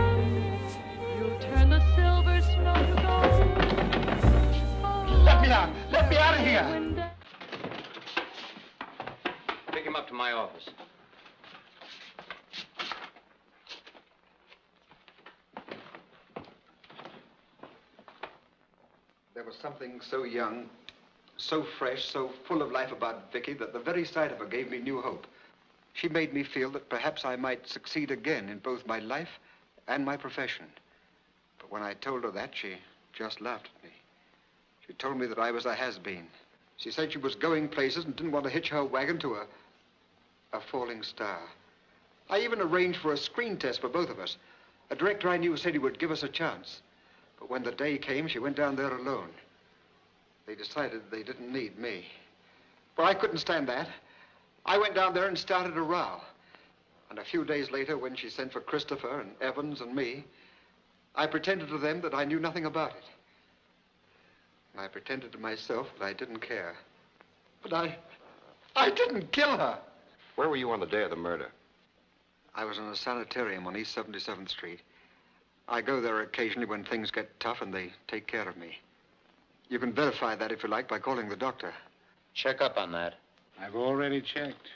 Speaker 17: you turned the silver snow to gold.
Speaker 11: Let me out! Let me out of here!
Speaker 15: Take him up to my office.
Speaker 5: There was something so young, so fresh, so full of life about Vicky that the very sight of her gave me new hope. She made me feel that perhaps I might succeed again in both my life and my profession. But when I told her that, she just laughed at me. She told me that I was a has-been. She said she was going places and didn't want to hitch her wagon to a falling star. I even arranged for a screen test for both of us. A director I knew said he would give us a chance. But when the day came, she went down there alone. They decided they didn't need me. Well, I couldn't stand that. I went down there and started a row. And a few days later, when she sent for Christopher and Evans and me, I pretended to them that I knew nothing about it. And I pretended to myself that I didn't care. But I didn't kill her.
Speaker 11: Where were you on the day of the murder?
Speaker 5: I was in a sanitarium on East 77th Street. I go there occasionally when things get tough and they take care of me. You can verify that if you like by calling the doctor.
Speaker 15: Check up on that.
Speaker 4: I've already checked.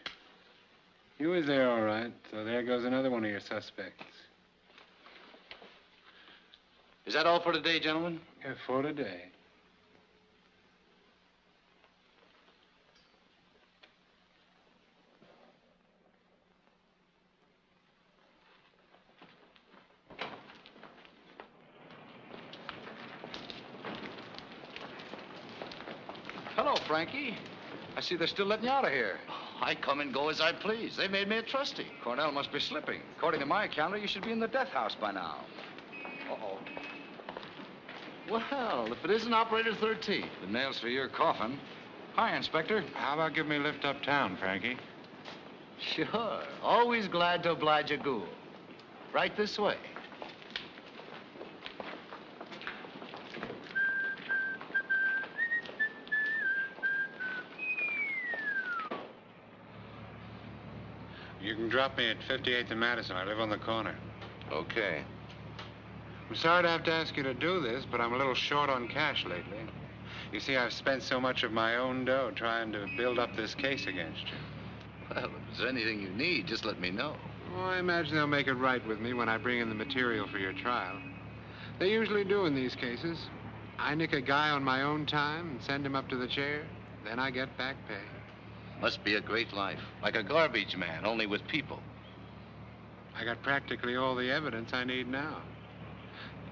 Speaker 4: You was there all right, so there goes another one of your suspects.
Speaker 15: Is that all for today, gentlemen?
Speaker 4: Yeah, for today.
Speaker 13: Hello, Frankie. I see they're still letting you out of here. I come and go as I please. They made me a trustee. Cornell must be slipping. According to my calendar, you should be in the death house by now. Uh-oh. Well, if it isn't Operator 13. The nails for your coffin. Hi, Inspector.
Speaker 4: How about giving me a lift uptown, Frankie?
Speaker 13: Sure. Always glad to oblige a ghoul. Right this way.
Speaker 4: You can drop me at 58th and Madison. I live on the corner.
Speaker 11: Okay.
Speaker 4: I'm sorry to have to ask you to do this, but I'm a little short on cash lately. You see, I've spent so much of my own dough trying to build up this case against you.
Speaker 13: Well, if there's anything you need, just let me know.
Speaker 4: Oh, I imagine they'll make it right with me when I bring in the material for your trial. They usually do in these cases. I nick a guy on my own time and send him up to the chair. Then I get back pay.
Speaker 13: Must be a great life. Like a garbage man, only with people.
Speaker 4: I got practically all the evidence I need now.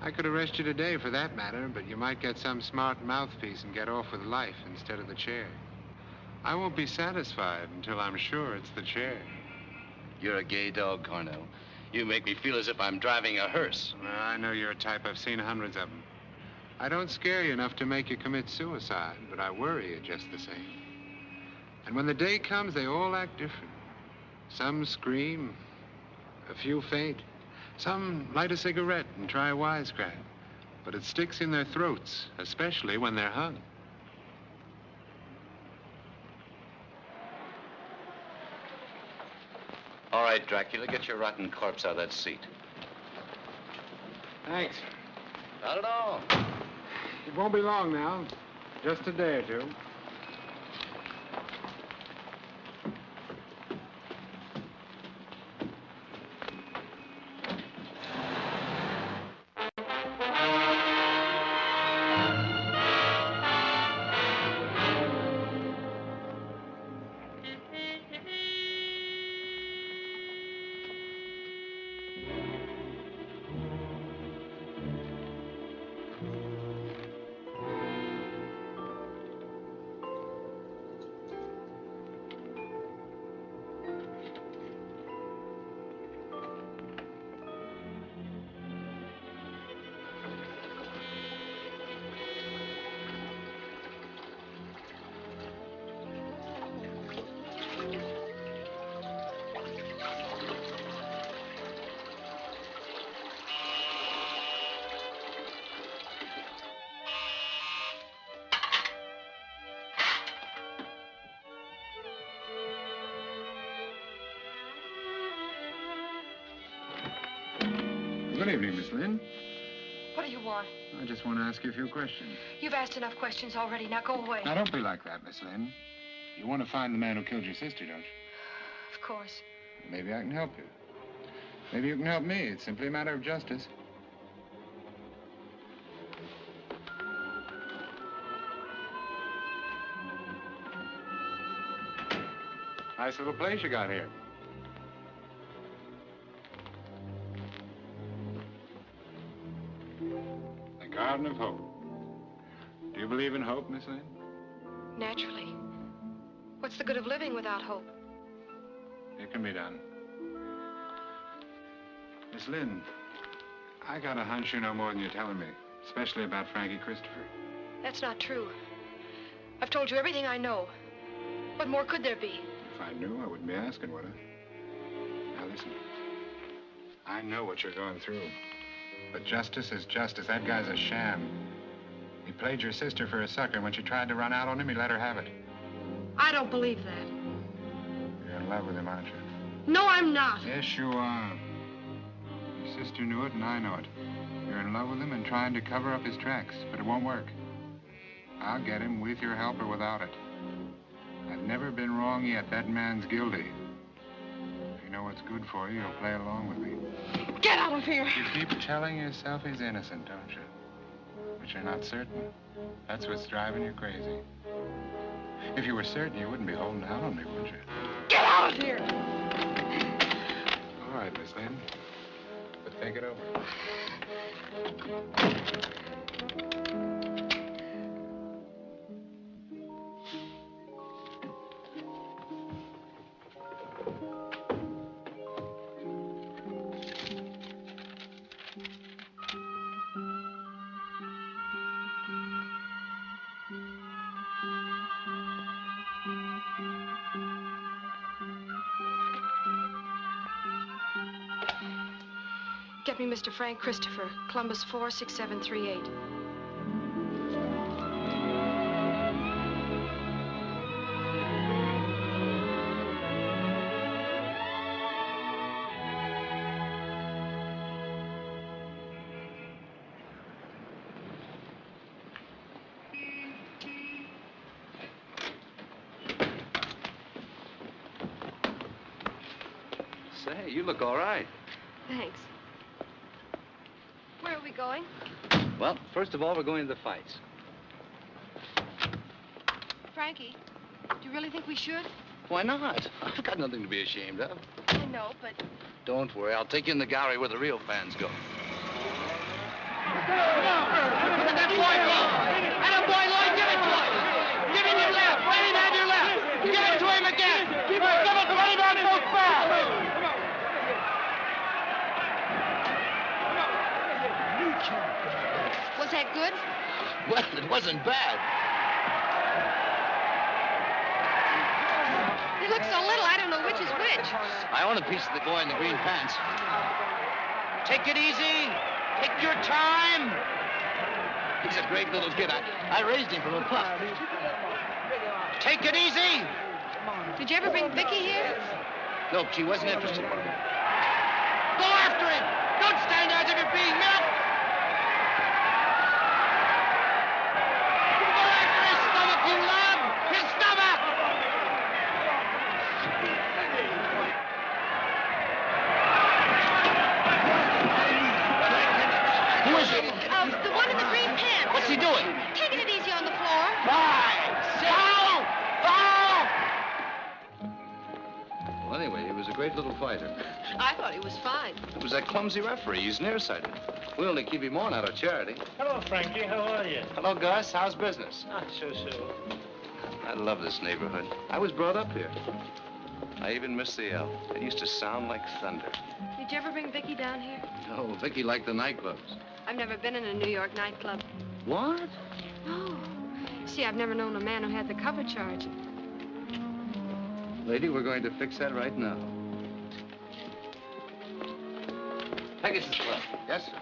Speaker 4: I could arrest you today for that matter, but you might get some smart mouthpiece and get off with life instead of the chair. I won't be satisfied until I'm sure it's the chair.
Speaker 13: You're a gay dog, Cornell. You make me feel as if I'm driving a hearse.
Speaker 4: Well, I know your type. I've seen hundreds of them. I don't scare you enough to make you commit suicide, but I worry you just the same. And when the day comes, they all act different. Some scream, a few faint. Some light a cigarette and try a wisecrack. But it sticks in their throats, especially when they're hung.
Speaker 13: All right, Dracula, get your rotten corpse out of that seat.
Speaker 4: Thanks.
Speaker 13: Not at all.
Speaker 4: It won't be long now. Just a day or two. Good evening, Miss Lynn.
Speaker 10: What do you want?
Speaker 4: I just want to ask you a few questions.
Speaker 10: You've asked enough questions already. Now go away.
Speaker 4: Now, don't be like that, Miss Lynn. You want to find the man who killed your sister, don't you?
Speaker 10: Of course.
Speaker 4: Maybe I can help you. Maybe you can help me. It's simply a matter of justice. Nice little place you got here. The Garden of Hope. Do you believe in hope, Miss Lynn?
Speaker 10: Naturally. What's the good of living without hope?
Speaker 4: It can be done. Miss Lynn, I got a hunch you know more than you're telling me, especially about Frankie Christopher.
Speaker 10: That's not true. I've told you everything I know. What more could there be?
Speaker 4: If I knew, I wouldn't be asking, would I? Now listen. I know what you're going through. But justice is justice. That guy's a sham. He played your sister for a sucker, and when she tried to run out on him, he let her have it.
Speaker 10: I don't believe that.
Speaker 4: You're in love with him, aren't you?
Speaker 10: No, I'm not.
Speaker 4: Yes, you are. Your sister knew it, and I know it. You're in love with him and trying to cover up his tracks, but it won't work. I'll get him with your help or without it. I've never been wrong yet. That man's guilty. If you know what's good for you, you'll play along with me.
Speaker 10: Get out of here!
Speaker 4: You keep telling yourself he's innocent, don't you? But you're not certain. That's what's driving you crazy. If you were certain, you wouldn't be holding out on me, would you?
Speaker 10: Get out of here!
Speaker 4: All right, Miss Lynn. But think it over.
Speaker 10: Get me Mr. Frank Christopher, Columbus 46738.
Speaker 13: Say, you look all right.
Speaker 10: Thanks. Where are we going?
Speaker 13: Well, first of all, we're going to the fights.
Speaker 10: Frankie, do you really think we should?
Speaker 13: Why not? I've got nothing to be ashamed of.
Speaker 10: I know, but...
Speaker 13: Don't worry, I'll take you in the gallery where the real fans go.
Speaker 3: Let that boy go! Let him, boy, Lloyd, give it to him! Give him your left! Let him have your left! Give it to him again! Give it right on both fouls!
Speaker 10: Was that good?
Speaker 13: Well, it wasn't bad.
Speaker 10: They look so little, I don't know which is which.
Speaker 13: I own a piece of the boy in the green pants.
Speaker 3: Take it easy. Take your time.
Speaker 13: He's a great little kid. I raised him from a pup.
Speaker 3: Take it easy.
Speaker 10: Did you ever bring Vicky here?
Speaker 13: No, she wasn't interested.
Speaker 3: Go after him. Don't stand there as if you're being milked. Go after his stomach, you love. His stomach.
Speaker 13: Who is it?
Speaker 10: The one in the green pants.
Speaker 13: What's he doing?
Speaker 10: Taking it easy on the floor.
Speaker 3: 5, 6, foul.
Speaker 13: Well, anyway, he was a great little fighter.
Speaker 10: I thought he was fine.
Speaker 13: It was that clumsy referee. He's nearsighted. We only keep him on out of charity.
Speaker 18: Hello, Frankie. How are you?
Speaker 13: Hello, Gus. How's business?
Speaker 18: Not so.
Speaker 13: I love this neighborhood. I was brought up here. I even miss the L. It used to sound like thunder.
Speaker 10: Did you ever bring Vicky down here?
Speaker 13: No, Vicky liked the nightclubs.
Speaker 10: I've never been in a New York nightclub.
Speaker 13: What?
Speaker 10: No. See, I've never known a man who had the cover charge.
Speaker 13: Lady, we're going to fix that right now. Pegasus Club. Yes, sir.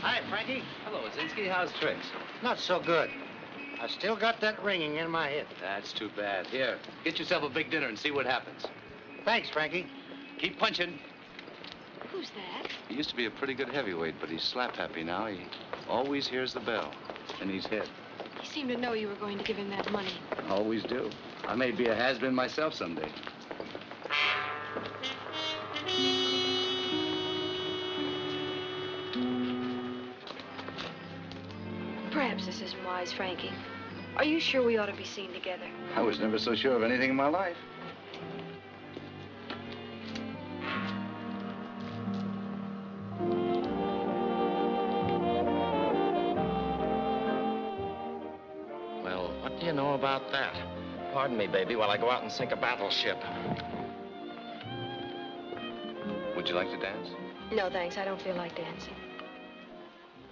Speaker 3: Hi,
Speaker 13: Frankie.
Speaker 2: Hello, Zinsky. How's tricks?
Speaker 18: Not so good. I still got that ringing in my head.
Speaker 2: That's too bad. Here, get yourself a big dinner and see what happens.
Speaker 18: Thanks, Frankie.
Speaker 2: Keep punching.
Speaker 10: Who's that?
Speaker 2: He used to be a pretty good heavyweight, but he's slap happy now. He always hears the bell, and he's hit.
Speaker 10: He seemed to know you were going to give him that money.
Speaker 2: Always do. I may be a has-been myself someday.
Speaker 10: Perhaps this isn't wise, Frankie. Are you sure we ought to be seen together?
Speaker 2: I was never so sure of anything in my life.
Speaker 6: Well, what do you know about that? Pardon me, baby, while I go out and sink a battleship.
Speaker 2: Would you like to dance?
Speaker 10: No, thanks. I don't feel like dancing.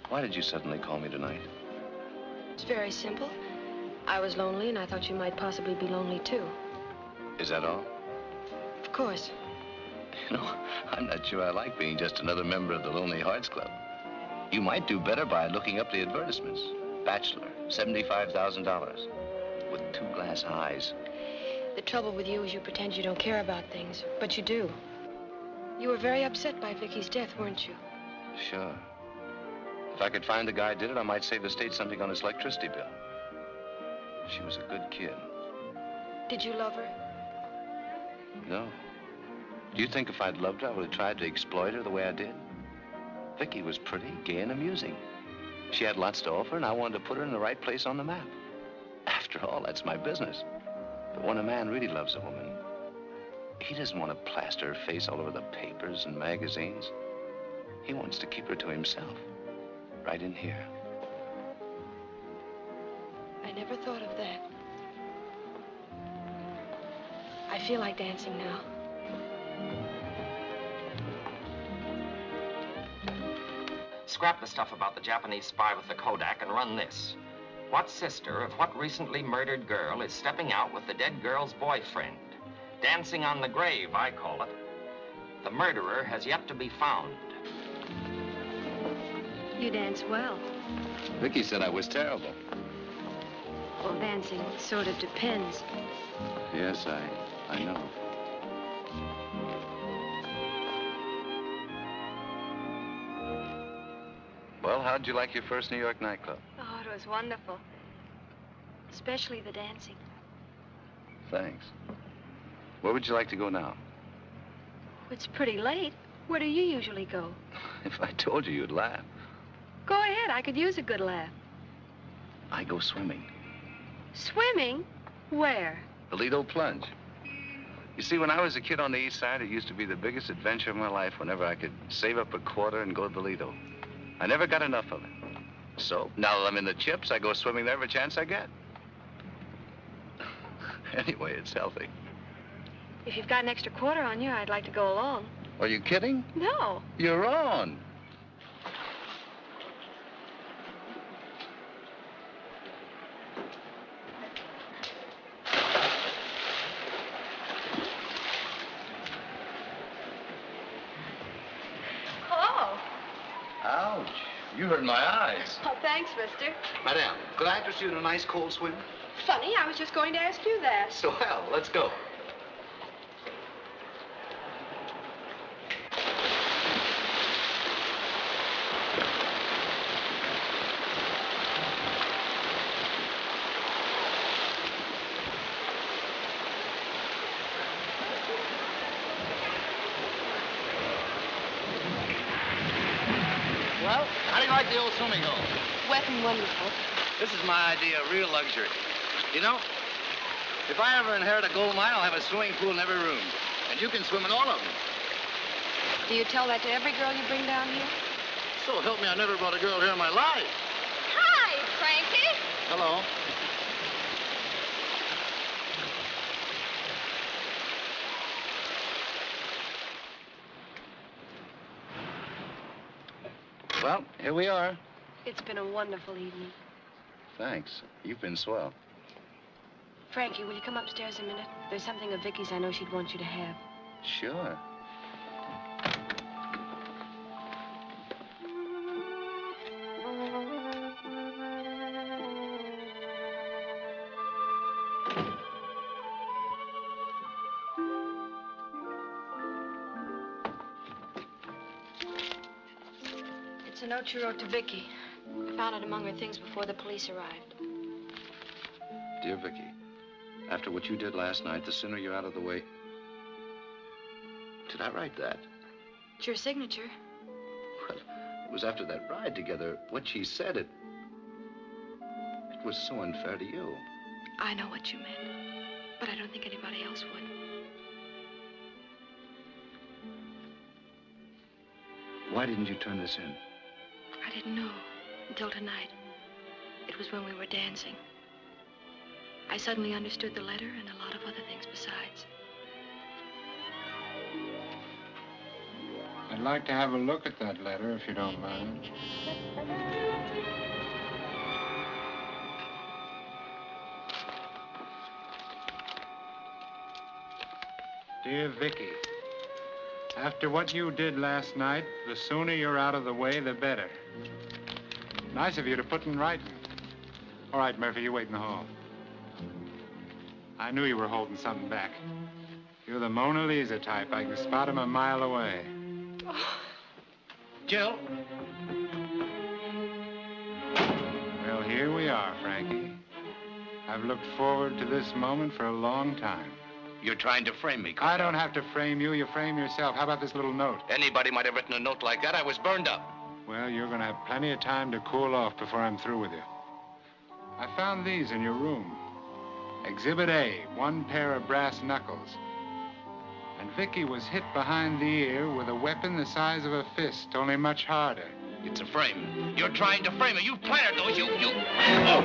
Speaker 2: Why did you suddenly call me tonight?
Speaker 10: It's very simple. I was lonely, and I thought you might possibly be lonely, too.
Speaker 2: Is that all?
Speaker 10: Of course.
Speaker 2: You know, I'm not sure I like being just another member of the Lonely Hearts Club. You might do better by looking up the advertisements. Bachelor, $75,000, with 2 glass eyes.
Speaker 10: The trouble with you is you pretend you don't care about things, but you do. You were very upset by Vicky's death, weren't you?
Speaker 2: Sure. If I could find the guy who did it, I might save the state something on his electricity bill. She was a good kid.
Speaker 10: Did you love her?
Speaker 2: No. Do you think if I'd loved her, I would have tried to exploit her the way I did? Vicky was pretty, gay, and amusing. She had lots to offer, and I wanted to put her in the right place on the map. After all, that's my business. But when a man really loves a woman, he doesn't want to plaster her face all over the papers and magazines. He wants to keep her to himself, right in here.
Speaker 10: I never thought of that. I feel like dancing now.
Speaker 6: Scrap the stuff about the Japanese spy with the Kodak and run this. What sister of what recently murdered girl is stepping out with the dead girl's boyfriend? Dancing on the grave, I call it. The murderer has yet to be found.
Speaker 10: You dance well.
Speaker 2: Vicky said I was terrible.
Speaker 10: Well, dancing sort of depends.
Speaker 2: Yes, I know. Well, how'd you like your first New York nightclub?
Speaker 10: Oh, it was wonderful. Especially the dancing.
Speaker 2: Thanks. Where would you like to go now?
Speaker 10: It's pretty late. Where do you usually go?
Speaker 2: If I told you, you'd laugh.
Speaker 10: Go ahead. I could use a good laugh.
Speaker 2: I go swimming.
Speaker 10: Swimming? Where?
Speaker 2: The Lido Plunge. You see, when I was a kid on the East Side, it used to be the biggest adventure of my life whenever I could save up a quarter and go to the Lido. I never got enough of it. So, now that I'm in the chips, I go swimming there every chance I get. Anyway, it's healthy.
Speaker 10: If you've got an extra quarter on you, I'd like to go along.
Speaker 2: Are you kidding?
Speaker 10: No.
Speaker 2: You're on.
Speaker 10: Hello.
Speaker 2: Ouch. You hurt my eyes.
Speaker 10: Oh, thanks, mister.
Speaker 2: Madame, could I interest you in a nice cold swim?
Speaker 10: Funny, I was just going to ask you that.
Speaker 2: Swell. Let's go.
Speaker 13: Well, how do you like the old swimming hole?
Speaker 10: Wet and wonderful.
Speaker 13: This is my idea of real luxury. You know, if I ever inherit a gold mine, I'll have a swimming pool in every room. And you can swim in all of them.
Speaker 10: Do you tell that to every girl you bring down here?
Speaker 13: So help me, I never brought a girl here in my life.
Speaker 10: Hi, Frankie.
Speaker 13: Hello.
Speaker 2: Well, here we are.
Speaker 10: It's been a wonderful evening.
Speaker 2: Thanks. You've been swell.
Speaker 10: Frankie, will you come upstairs a minute? There's something of Vicky's I know she'd want you to have.
Speaker 2: Sure.
Speaker 10: a note you wrote to Vicky. I found it among her things before the police arrived.
Speaker 2: Dear Vicky, after what you did last night, the sooner you're out of the way... Did I write that?
Speaker 10: It's your signature.
Speaker 2: Well, it was after that ride together. What she said, it was so unfair to you.
Speaker 10: I know what you meant, but I don't think anybody else would.
Speaker 2: Why didn't you turn this in?
Speaker 10: I didn't know until tonight. It was when we were dancing. I suddenly understood the letter and a lot of other things besides.
Speaker 4: I'd like to have a look at that letter, if you don't mind. Dear Vicky, after what you did last night, the sooner you're out of the way, the better. Nice of you to put in writing. All right, Murphy, you wait in the hall. I knew you were holding something back. You're the Mona Lisa type. I can spot him a mile away.
Speaker 10: Oh.
Speaker 12: Jill.
Speaker 4: Well, here we are, Frankie. I've looked forward to this moment for a long time.
Speaker 2: You're trying to frame me, Cornell.
Speaker 4: I don't have to frame you. You frame yourself. How about this little note?
Speaker 2: Anybody might have written a note like that. I was burned up.
Speaker 4: Well, you're going to have plenty of time to cool off before I'm through with you. I found these in your room. Exhibit A, one pair of brass knuckles. And Vicky was hit behind the ear with a weapon the size of a fist, only much harder.
Speaker 2: It's a frame. You're trying to frame it. You planted those. Oh.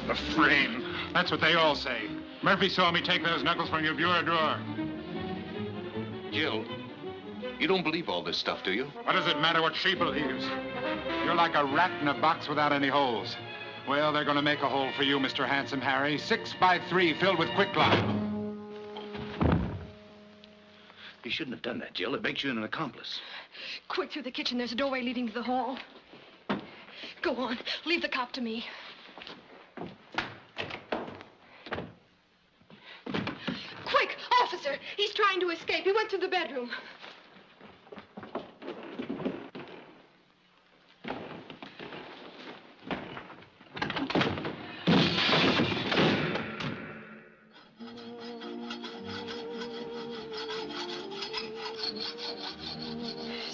Speaker 4: A frame. That's what they all say. Murphy saw me take those knuckles from your bureau drawer.
Speaker 2: Jill, you don't believe all this stuff, do you?
Speaker 4: What does it matter what she believes? You're like a rat in a box without any holes. Well, they're going to make a hole for you, Mr. Handsome Harry. 6 by 3 filled with quicklime.
Speaker 2: You shouldn't have done that, Jill. It makes you an accomplice.
Speaker 10: Quick, through the kitchen. There's a doorway leading to the hall. Go on. Leave the cop to me. Quick, officer! He's trying to escape. He went through the bedroom.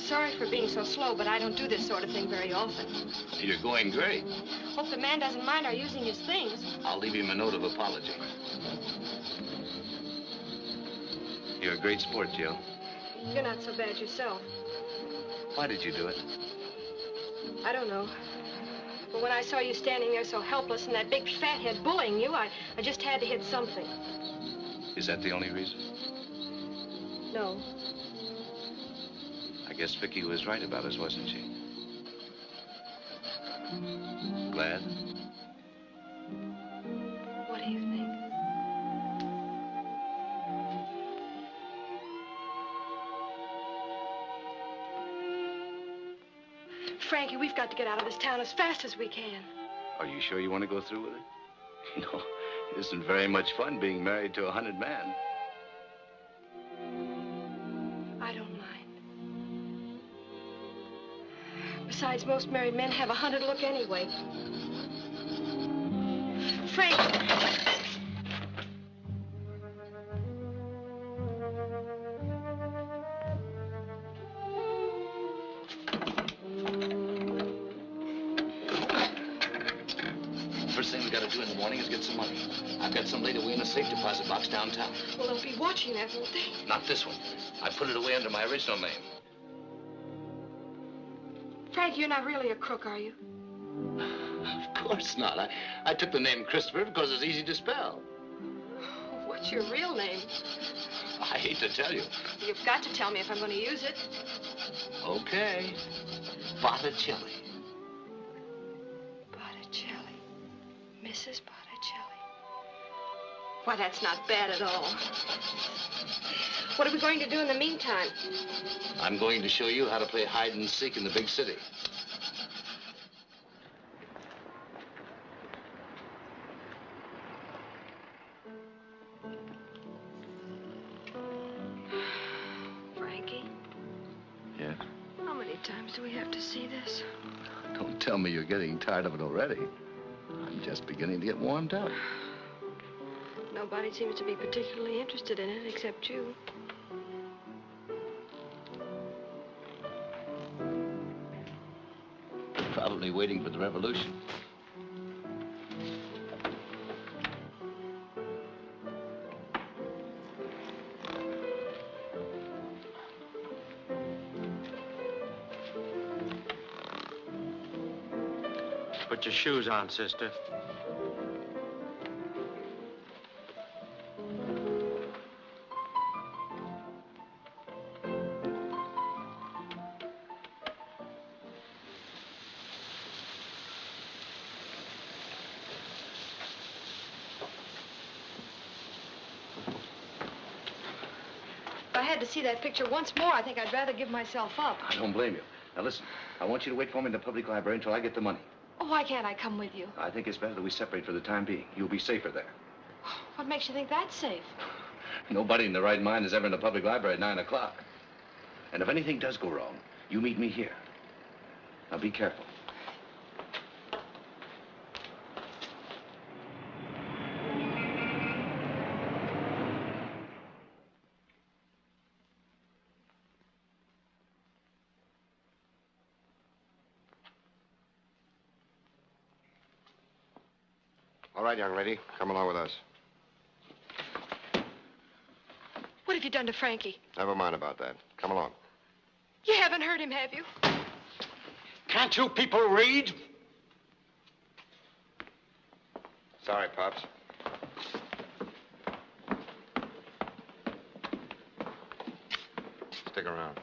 Speaker 10: Sorry for being so slow, but I don't do this sort of thing very often.
Speaker 2: You're going great.
Speaker 10: Hope the man doesn't mind our using his things.
Speaker 2: I'll leave him a note of apology. You're a great sport, Jill.
Speaker 10: You're not so bad yourself.
Speaker 2: Why did you do it?
Speaker 10: I don't know. But when I saw you standing there so helpless and that big fathead bullying you, I just had to hit something.
Speaker 2: Is that the only reason?
Speaker 10: No.
Speaker 2: I guess Vicky was right about us, wasn't she? Glad?
Speaker 10: What do you think? Frankie, we've got to get out of this town as fast as we can.
Speaker 2: Are you sure you want to go through with it? You know, it isn't very much fun being married to a 100 man.
Speaker 10: I don't mind. Besides, most married men have a hunted look anyway. Frank!
Speaker 2: First thing we got to do in the morning is get some money. I've got some laid away in a safe deposit box downtown.
Speaker 10: Well, they'll be watching that, won't they?
Speaker 2: Not this one. I put it away under my original name.
Speaker 10: Frank, you're not really a crook, are you?
Speaker 2: Of course not. I took the name Christopher because it's easy to spell.
Speaker 10: What's your real name?
Speaker 2: I hate to tell you.
Speaker 10: You've got to tell me if I'm going to use it.
Speaker 2: Okay. Botticelli.
Speaker 10: Botticelli. Mrs. Botticelli. Why, that's not bad at all. What are we going to do in the meantime?
Speaker 2: I'm going to show you how to play hide and seek in the big city.
Speaker 10: Frankie?
Speaker 2: Yeah? tell me you're getting tired of it already. I'm just beginning to get warmed up.
Speaker 10: Nobody seems to be particularly interested in it except you.
Speaker 2: Probably waiting for the revolution.
Speaker 18: Put your shoes on, sister.
Speaker 10: If I had to see that picture once more, I think I'd rather give myself up.
Speaker 2: I don't blame you. Now listen, I want you to wait for me in the public library until I get the money.
Speaker 10: Oh, why can't I come with you?
Speaker 2: I think it's better that we separate for the time being. You'll be safer there.
Speaker 10: What makes you think that's safe?
Speaker 2: Nobody in their right mind is ever in the public library at 9 o'clock. And if anything does go wrong, you meet me here. Now be careful.
Speaker 11: All right, young lady, come along with us.
Speaker 10: What have you done to Frankie?
Speaker 11: Never mind about that. Come along.
Speaker 10: You haven't hurt him, have you?
Speaker 18: Can't you people read?
Speaker 11: Sorry, Pops. Stick around.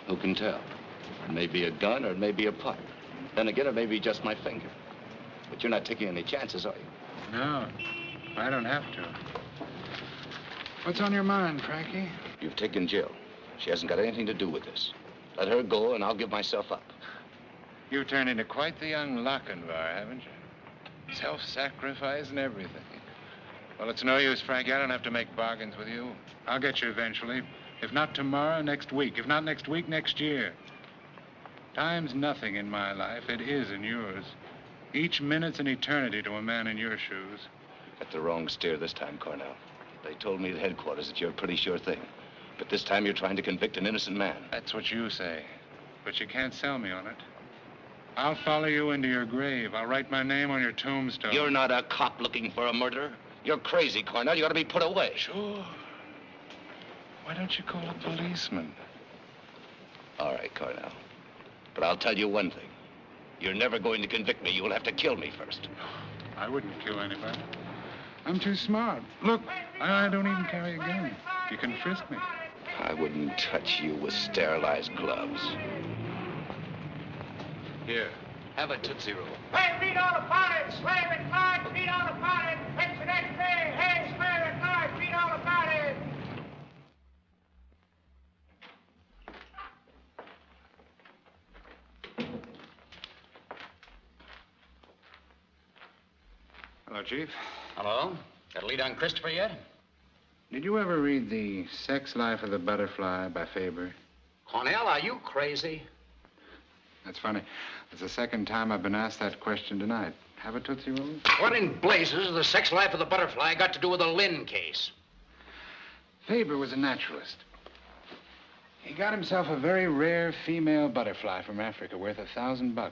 Speaker 2: Who can tell? It may be a gun or it may be a pipe. Then again, it may be just my finger. But you're not taking any chances, are you?
Speaker 4: No, I don't have to. What's on your mind, Frankie?
Speaker 2: You've taken Jill. She hasn't got anything to do with this. Let her go and I'll give myself up.
Speaker 4: You've turned into quite the young Lochinvar, haven't you? Self-sacrifice and everything. Well, it's no use, Frankie. I don't have to make bargains with you. I'll get you eventually. If not tomorrow, next week. If not next week, next year. Time's nothing in my life. It is in yours. Each minute's an eternity to a man in your shoes.
Speaker 2: Got the wrong steer this time, Cornell. They told me at headquarters that you're a pretty sure thing. But this time you're trying to convict an innocent man.
Speaker 4: That's what you say. But you can't sell me on it. I'll follow you into your grave. I'll write my name on your tombstone.
Speaker 2: You're not a cop looking for a murderer. You're crazy, Cornell. You ought to be put away.
Speaker 4: Sure. Why don't you call a policeman?
Speaker 2: All right, Cornell. But I'll tell you one thing. You're never going to convict me. You'll have to kill me first.
Speaker 4: I wouldn't kill anybody. I'm too smart. Look, I don't even carry a gun. You can frisk me.
Speaker 2: I wouldn't touch you with sterilized gloves. Here, have a Tootsie Roll.
Speaker 3: Hey, beat all the parties! Slave at large, beat all the parties! It's the next day! Hey, slave at large, beat all the parties!
Speaker 4: Hello, Chief.
Speaker 15: Hello? Got a lead on Christopher yet?
Speaker 4: Did you ever read The Sex Life of the Butterfly by Faber?
Speaker 15: Cornell, are you crazy?
Speaker 4: That's funny. It's the second time I've been asked that question tonight. Have a Tootsie Roll?
Speaker 15: What in blazes has the sex life of the butterfly got to do with the Lynn case?
Speaker 4: Faber was a naturalist. He got himself a very rare female butterfly from Africa worth $1,000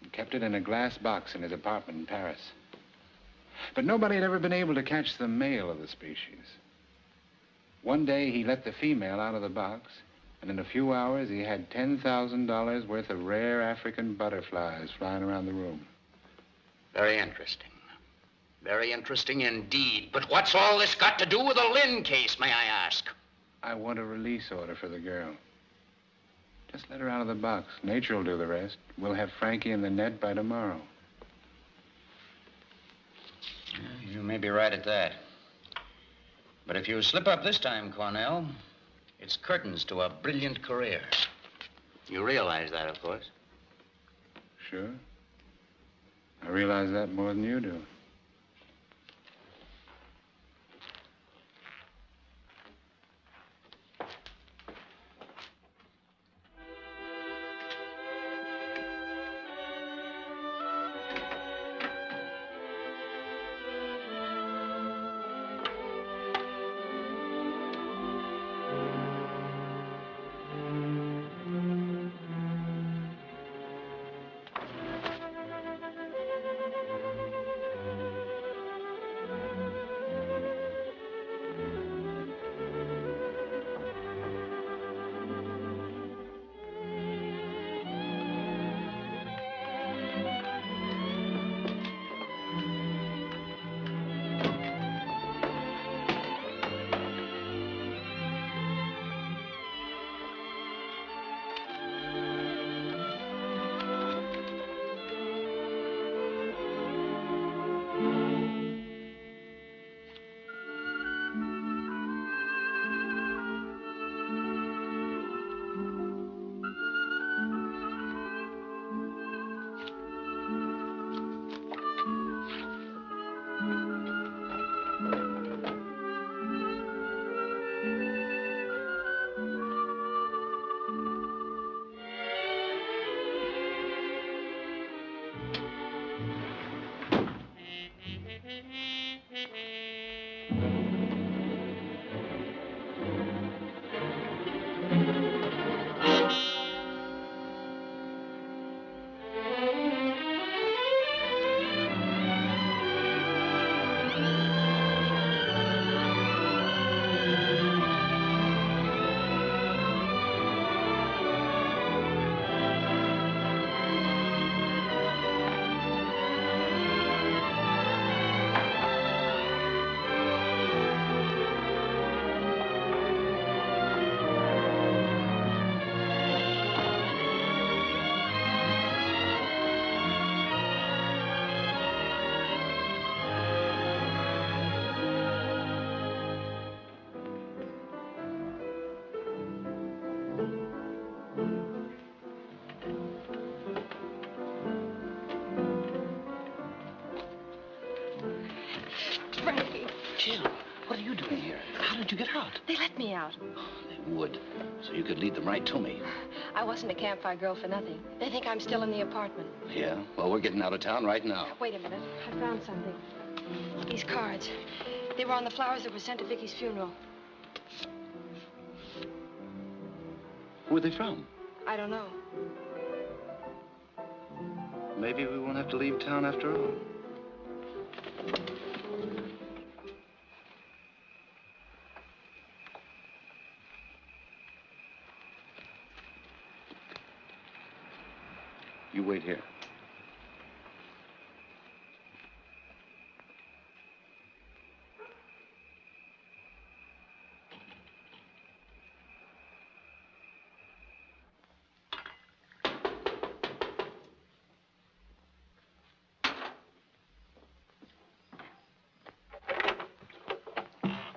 Speaker 4: and kept it in a glass box in his apartment in Paris. But nobody had ever been able to catch the male of the species. One day, he let the female out of the box, and in a few hours, he had $10,000 worth of rare African butterflies flying around the room.
Speaker 15: Very interesting. Very interesting indeed. But what's all this got to do with the Lynn case, may I ask?
Speaker 4: I want a release order for the girl. Just let her out of the box. Nature will do the rest. We'll have Frankie in the net by tomorrow.
Speaker 15: You may be right at that. But if you slip up this time, Cornell, it's curtains to a brilliant career. You realize that, of course.
Speaker 4: Sure. I realize that more than you do.
Speaker 7: Frankie.
Speaker 12: Jill, what are you doing here? How did you get out?
Speaker 7: They let me out.
Speaker 12: They would, so you could lead them right to me.
Speaker 10: I wasn't a campfire girl for nothing. They think I'm still in the apartment.
Speaker 12: Yeah? Well, we're getting out of town right now.
Speaker 10: Wait a minute. I found something. These cards. They were on the flowers that were sent to Vicky's funeral.
Speaker 12: Who are they from?
Speaker 10: I don't know.
Speaker 2: Maybe we won't have to leave town after all. You wait here.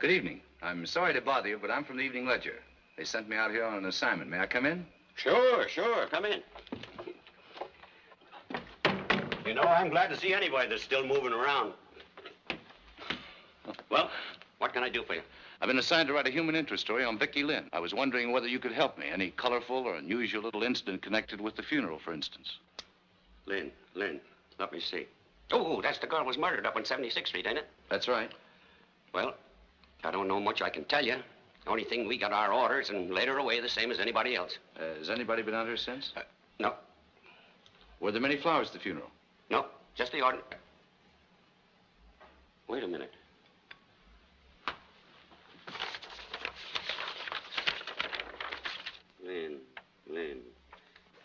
Speaker 2: Good evening. I'm sorry to bother you, but I'm from the Evening Ledger. They sent me out here on an assignment. May I come in?
Speaker 19: Sure. Come in. You know, I'm glad to see anybody that's still moving around. Well, what can I do for you?
Speaker 2: I've been assigned to write a human interest story on Vicki Lynn. I was wondering whether you could help me. Any colorful or unusual little incident connected with the funeral, for instance.
Speaker 19: Lynn. Let me see. Oh, that's the girl who was murdered up on 76th Street, ain't it?
Speaker 2: That's right.
Speaker 19: Well, I don't know much I can tell you. The only thing, we got our orders and laid her away the same as anybody else.
Speaker 2: Has anybody been out here since?
Speaker 19: No.
Speaker 2: Were there many flowers at the funeral?
Speaker 19: No, just the ordinary. Wait a minute. Lynn.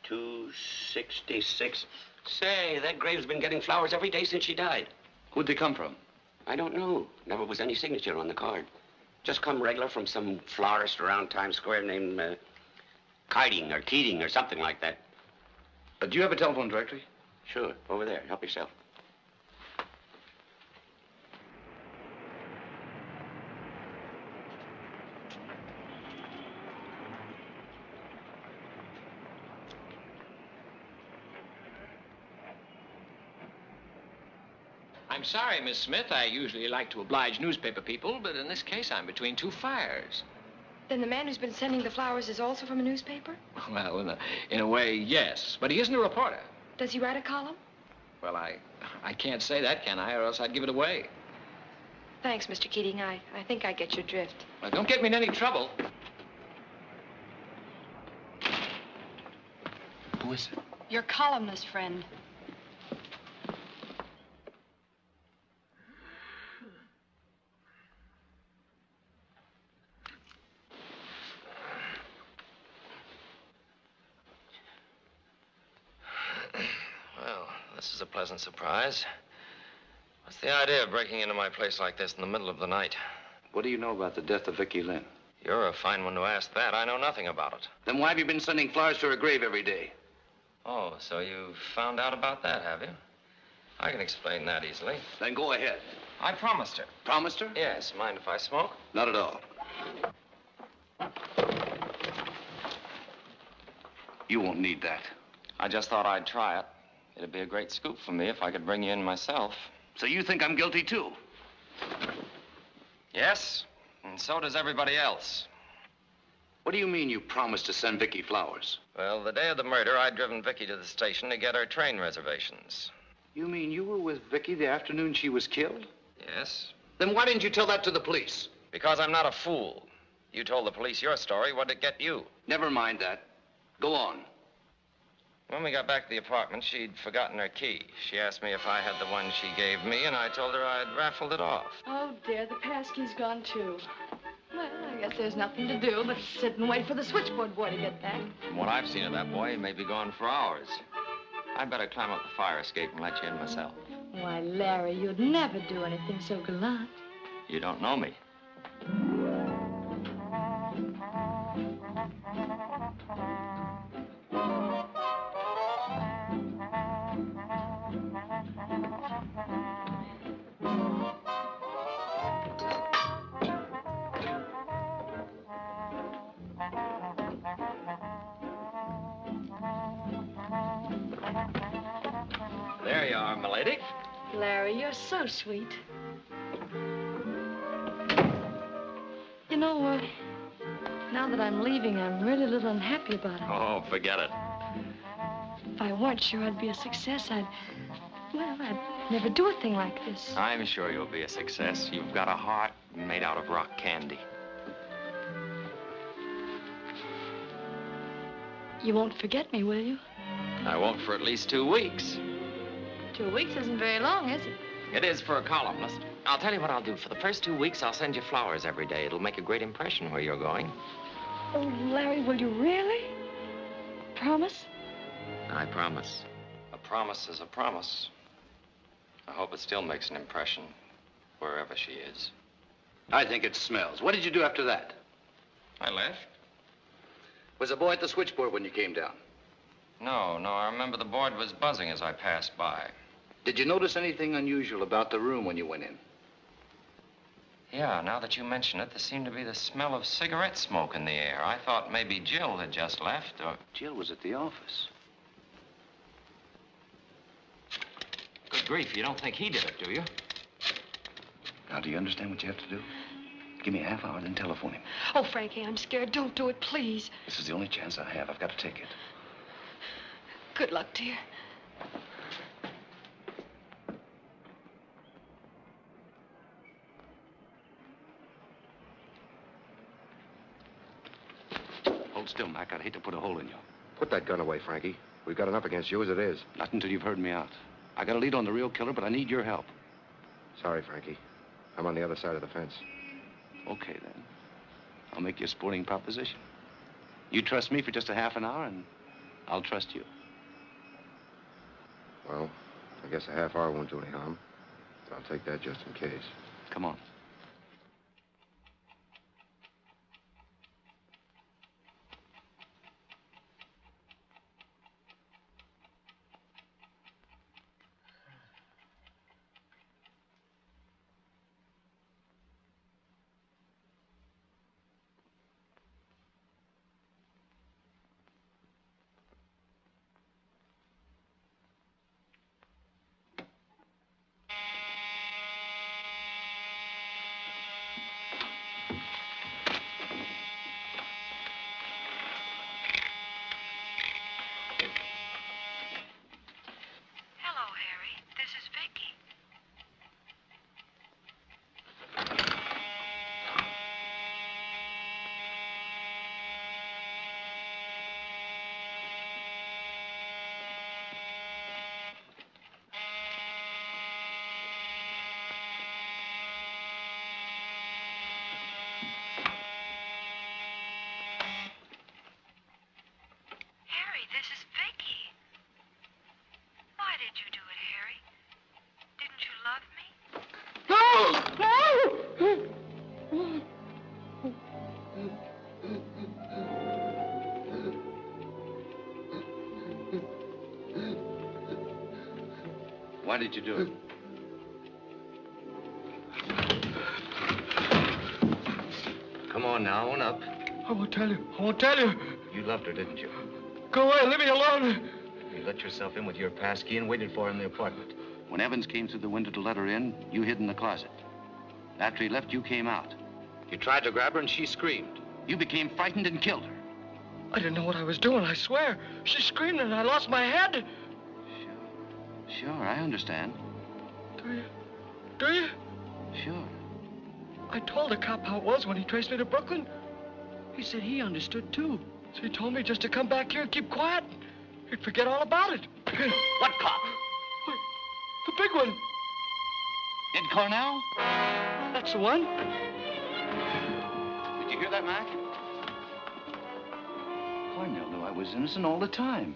Speaker 19: 266. Say, that grave's been getting flowers every day since she died.
Speaker 2: Who'd they come from?
Speaker 19: I don't know. Never was any signature on the card. Just come regular from some florist around Times Square named Keating or something like that.
Speaker 2: Do you have a telephone directory?
Speaker 19: Sure. Over there. Help yourself.
Speaker 20: I'm sorry, Miss Smith. I usually like to oblige newspaper people, but in this case, I'm between two fires.
Speaker 10: Then the man who's been sending the flowers is also from a newspaper?
Speaker 20: Well, in a way, yes. But he isn't a reporter.
Speaker 10: Does he write a column?
Speaker 20: Well, I can't say that, can I? Or else I'd give it away.
Speaker 10: Thanks, Mr. Keating. I think I get your drift.
Speaker 20: Well, don't get me in any trouble.
Speaker 2: Who is it?
Speaker 7: Your columnist friend.
Speaker 6: This is a pleasant surprise. What's the idea of breaking into my place like this in the middle of the night?
Speaker 2: What do you know about the death of Vicki Lynn?
Speaker 6: You're a fine one to ask that. I know nothing about it.
Speaker 2: Then why have you been sending flowers to her grave every day?
Speaker 6: Oh, so you found out about that, have you? I can explain that easily.
Speaker 2: Then go ahead.
Speaker 6: I promised her.
Speaker 2: Promised her?
Speaker 6: Yes. Mind if I smoke?
Speaker 2: Not at all. You won't need that.
Speaker 6: I just thought I'd try it. It'd be a great scoop for me if I could bring you in myself.
Speaker 2: So you think I'm guilty, too?
Speaker 6: Yes, and so does everybody else.
Speaker 2: What do you mean you promised to send Vicki flowers?
Speaker 6: Well, the day of the murder, I'd driven Vicki to the station to get her train reservations.
Speaker 2: You mean you were with Vicki the afternoon she was killed?
Speaker 6: Yes.
Speaker 2: Then why didn't you tell that to the police?
Speaker 6: Because I'm not a fool. You told the police your story. What did it get you?
Speaker 2: Never mind that. Go on.
Speaker 6: When we got back to the apartment, she'd forgotten her key. She asked me if I had the one she gave me, and I told her I'd raffled it off.
Speaker 7: Oh, dear, the passkey's gone, too. Well, I guess there's nothing to do but sit and wait for the switchboard boy to get back.
Speaker 6: From what I've seen of that boy, he may be gone for hours. I'd better climb up the fire escape and let you in myself.
Speaker 7: Why, Larry, you'd never do anything so gallant.
Speaker 6: You don't know me. There you are, milady.
Speaker 7: Larry, you're so sweet. You know, now that I'm leaving, I'm really a little unhappy about it.
Speaker 6: Oh, forget it.
Speaker 7: If I weren't sure I'd be a success, I'd never do a thing like this.
Speaker 6: I'm sure you'll be a success. You've got a heart made out of rock candy.
Speaker 7: You won't forget me, will you?
Speaker 6: I won't for at least 2 weeks.
Speaker 7: 2 weeks isn't very long, is it?
Speaker 6: It is for a columnist. I'll tell you what I'll do. For the first 2 weeks, I'll send you flowers every day. It'll make a great impression where you're going.
Speaker 7: Oh, Larry, will you really? Promise?
Speaker 6: I promise. A promise is a promise. I hope it still makes an impression wherever she is.
Speaker 2: I think it smells. What did you do after that?
Speaker 6: I left.
Speaker 2: Was a boy at the switchboard when you came down?
Speaker 6: No, I remember the board was buzzing as I passed by.
Speaker 2: Did you notice anything unusual about the room when you went in?
Speaker 6: Yeah, now that you mention it, there seemed to be the smell of cigarette smoke in the air. I thought maybe Jill had just left, or...
Speaker 2: Jill was at the office.
Speaker 6: Good grief, you don't think he did it, do you?
Speaker 2: Now, do you understand what you have to do? Give me a half hour, then telephone him.
Speaker 10: Oh, Frankie, I'm scared. Don't do it, please.
Speaker 2: This is the only chance I have. I've got to take it.
Speaker 10: Good luck, dear.
Speaker 2: Hold still, Mac. I'd hate to put a hole in you.
Speaker 11: Put that gun away, Frankie. We've got enough against you as it is.
Speaker 2: Not until you've heard me out. I got a lead on the real killer, but I need your help.
Speaker 11: Sorry, Frankie. I'm on the other side of the fence.
Speaker 2: Okay, then. I'll make you a sporting proposition. You trust me for just a half an hour, and I'll trust you.
Speaker 11: Well, I guess a half hour won't do any harm. But I'll take that just in case.
Speaker 2: Come on. Why did you do it? Come on now, own up.
Speaker 16: I won't tell you. I won't tell you.
Speaker 2: You loved her, didn't you?
Speaker 16: Go away. Leave me alone.
Speaker 2: You let yourself in with your pass key and waited for her in the apartment. When Evans came through the window to let her in, you hid in the closet. After he left, you came out. You tried to grab her and she screamed. You became frightened and killed her.
Speaker 16: I didn't know what I was doing, I swear. She screamed and I lost my head.
Speaker 2: Sure, I understand.
Speaker 16: Do you? Do you?
Speaker 2: Sure.
Speaker 16: I told the cop how it was when he traced me to Brooklyn. He said he understood, too. So he told me just to come back here and keep quiet. He'd forget all about it.
Speaker 2: What cop?
Speaker 16: Wait, the big one.
Speaker 2: Ed Cornell?
Speaker 16: That's the one.
Speaker 2: Did you hear that, Mac? Cornell knew I was innocent all the time.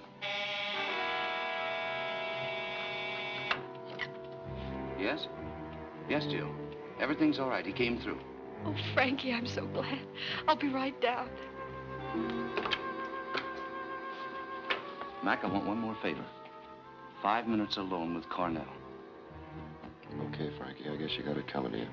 Speaker 2: Yes? Yes, Jill. Everything's all right. He came through.
Speaker 7: Oh, Frankie, I'm so glad. I'll be right down.
Speaker 2: Mac, I want one more favor. 5 minutes alone with Cornell.
Speaker 11: Okay, Frankie. I guess you got it coming to you.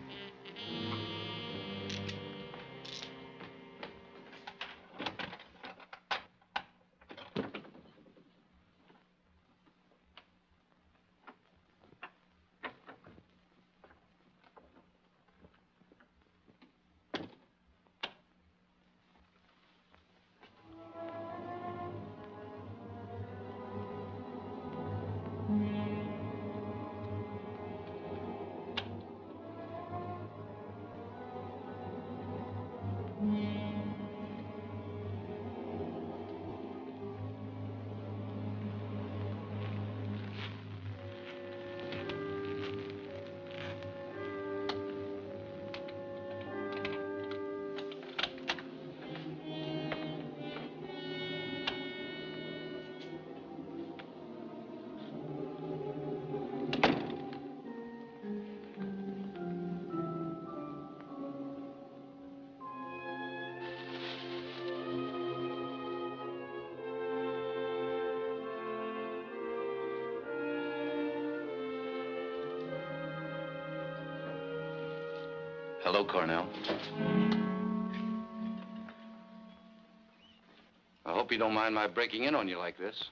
Speaker 2: Hello, Cornell. I hope you don't mind my breaking in on you like this.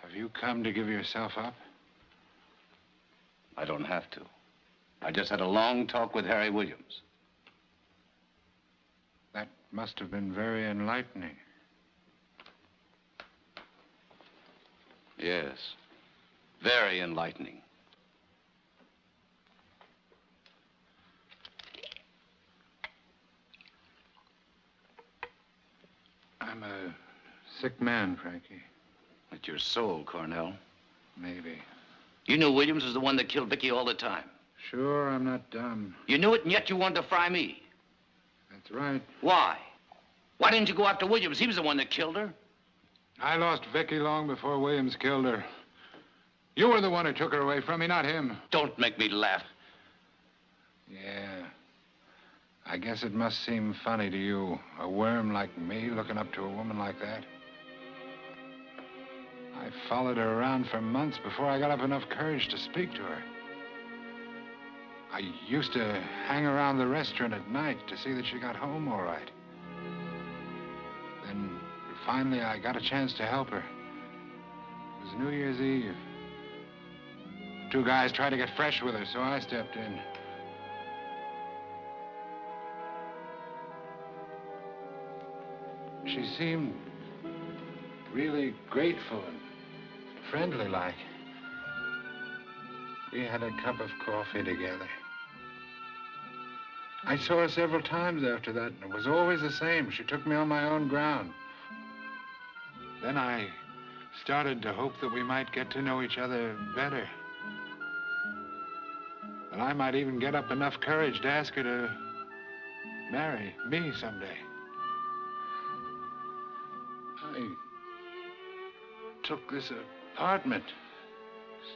Speaker 4: Have you come to give yourself up?
Speaker 2: I don't have to. I just had a long talk with Harry Williams.
Speaker 4: That must have been very enlightening.
Speaker 2: Yes, very enlightening.
Speaker 4: I'm a sick man, Frankie.
Speaker 2: At your soul, Cornell.
Speaker 4: Maybe.
Speaker 2: You knew Williams was the one that killed Vicky all the time.
Speaker 4: Sure, I'm not dumb.
Speaker 2: You knew it, and yet you wanted to fry me.
Speaker 4: That's right.
Speaker 2: Why? Why didn't you go after Williams? He was the one that killed her.
Speaker 4: I lost Vicky long before Williams killed her. You were the one who took her away from me, not him.
Speaker 2: Don't make me laugh.
Speaker 4: Yeah. I guess it must seem funny to you, a worm like me looking up to a woman like that. I followed her around for months before I got up enough courage to speak to her. I used to hang around the restaurant at night to see that she got home all right. Then finally I got a chance to help her. It was New Year's Eve. 2 guys tried to get fresh with her, so I stepped in. She seemed really grateful and friendly-like. We had a cup of coffee together. I saw her several times after that, and it was always the same. She took me on my own ground. Then I started to hope that we might get to know each other better. That I might even get up enough courage to ask her to marry me someday. I took this apartment,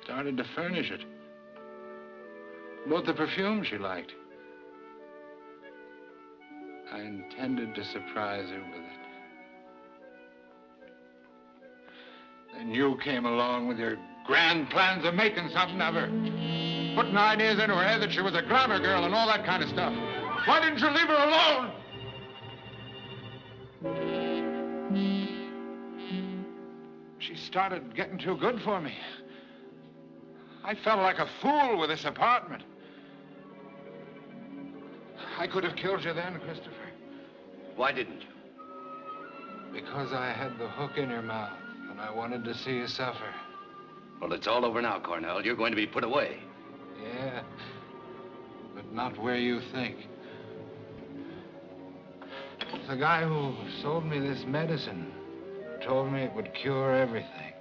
Speaker 4: started to furnish it. Bought the perfume she liked. I intended to surprise her with it. Then you came along with your grand plans of making something of her. Putting ideas into her head that she was a glamour girl and all that kind of stuff. Why didn't you leave her alone? She started getting too good for me. I felt like a fool with this apartment. I could have killed you then, Christopher.
Speaker 2: Why didn't you?
Speaker 4: Because I had the hook in your mouth, and I wanted to see you suffer.
Speaker 2: Well, it's all over now, Cornell. You're going to be put away.
Speaker 4: Yeah, but not where you think. The guy who sold me this medicine told me it would cure everything.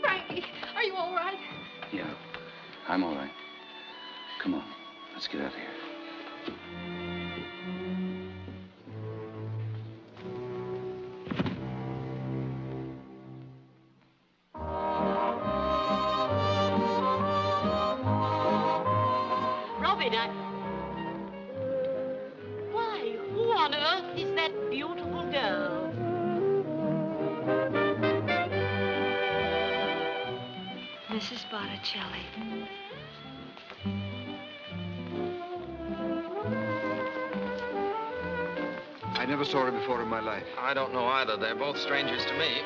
Speaker 7: Frankie, are you all right?
Speaker 2: Yeah, I'm all right. Come on, let's get out of here.
Speaker 8: Robin, Why, who on earth is that beautiful girl?
Speaker 10: Mrs. Botticelli.
Speaker 5: I never saw her before in my life.
Speaker 6: I don't know either. They're both strangers to me.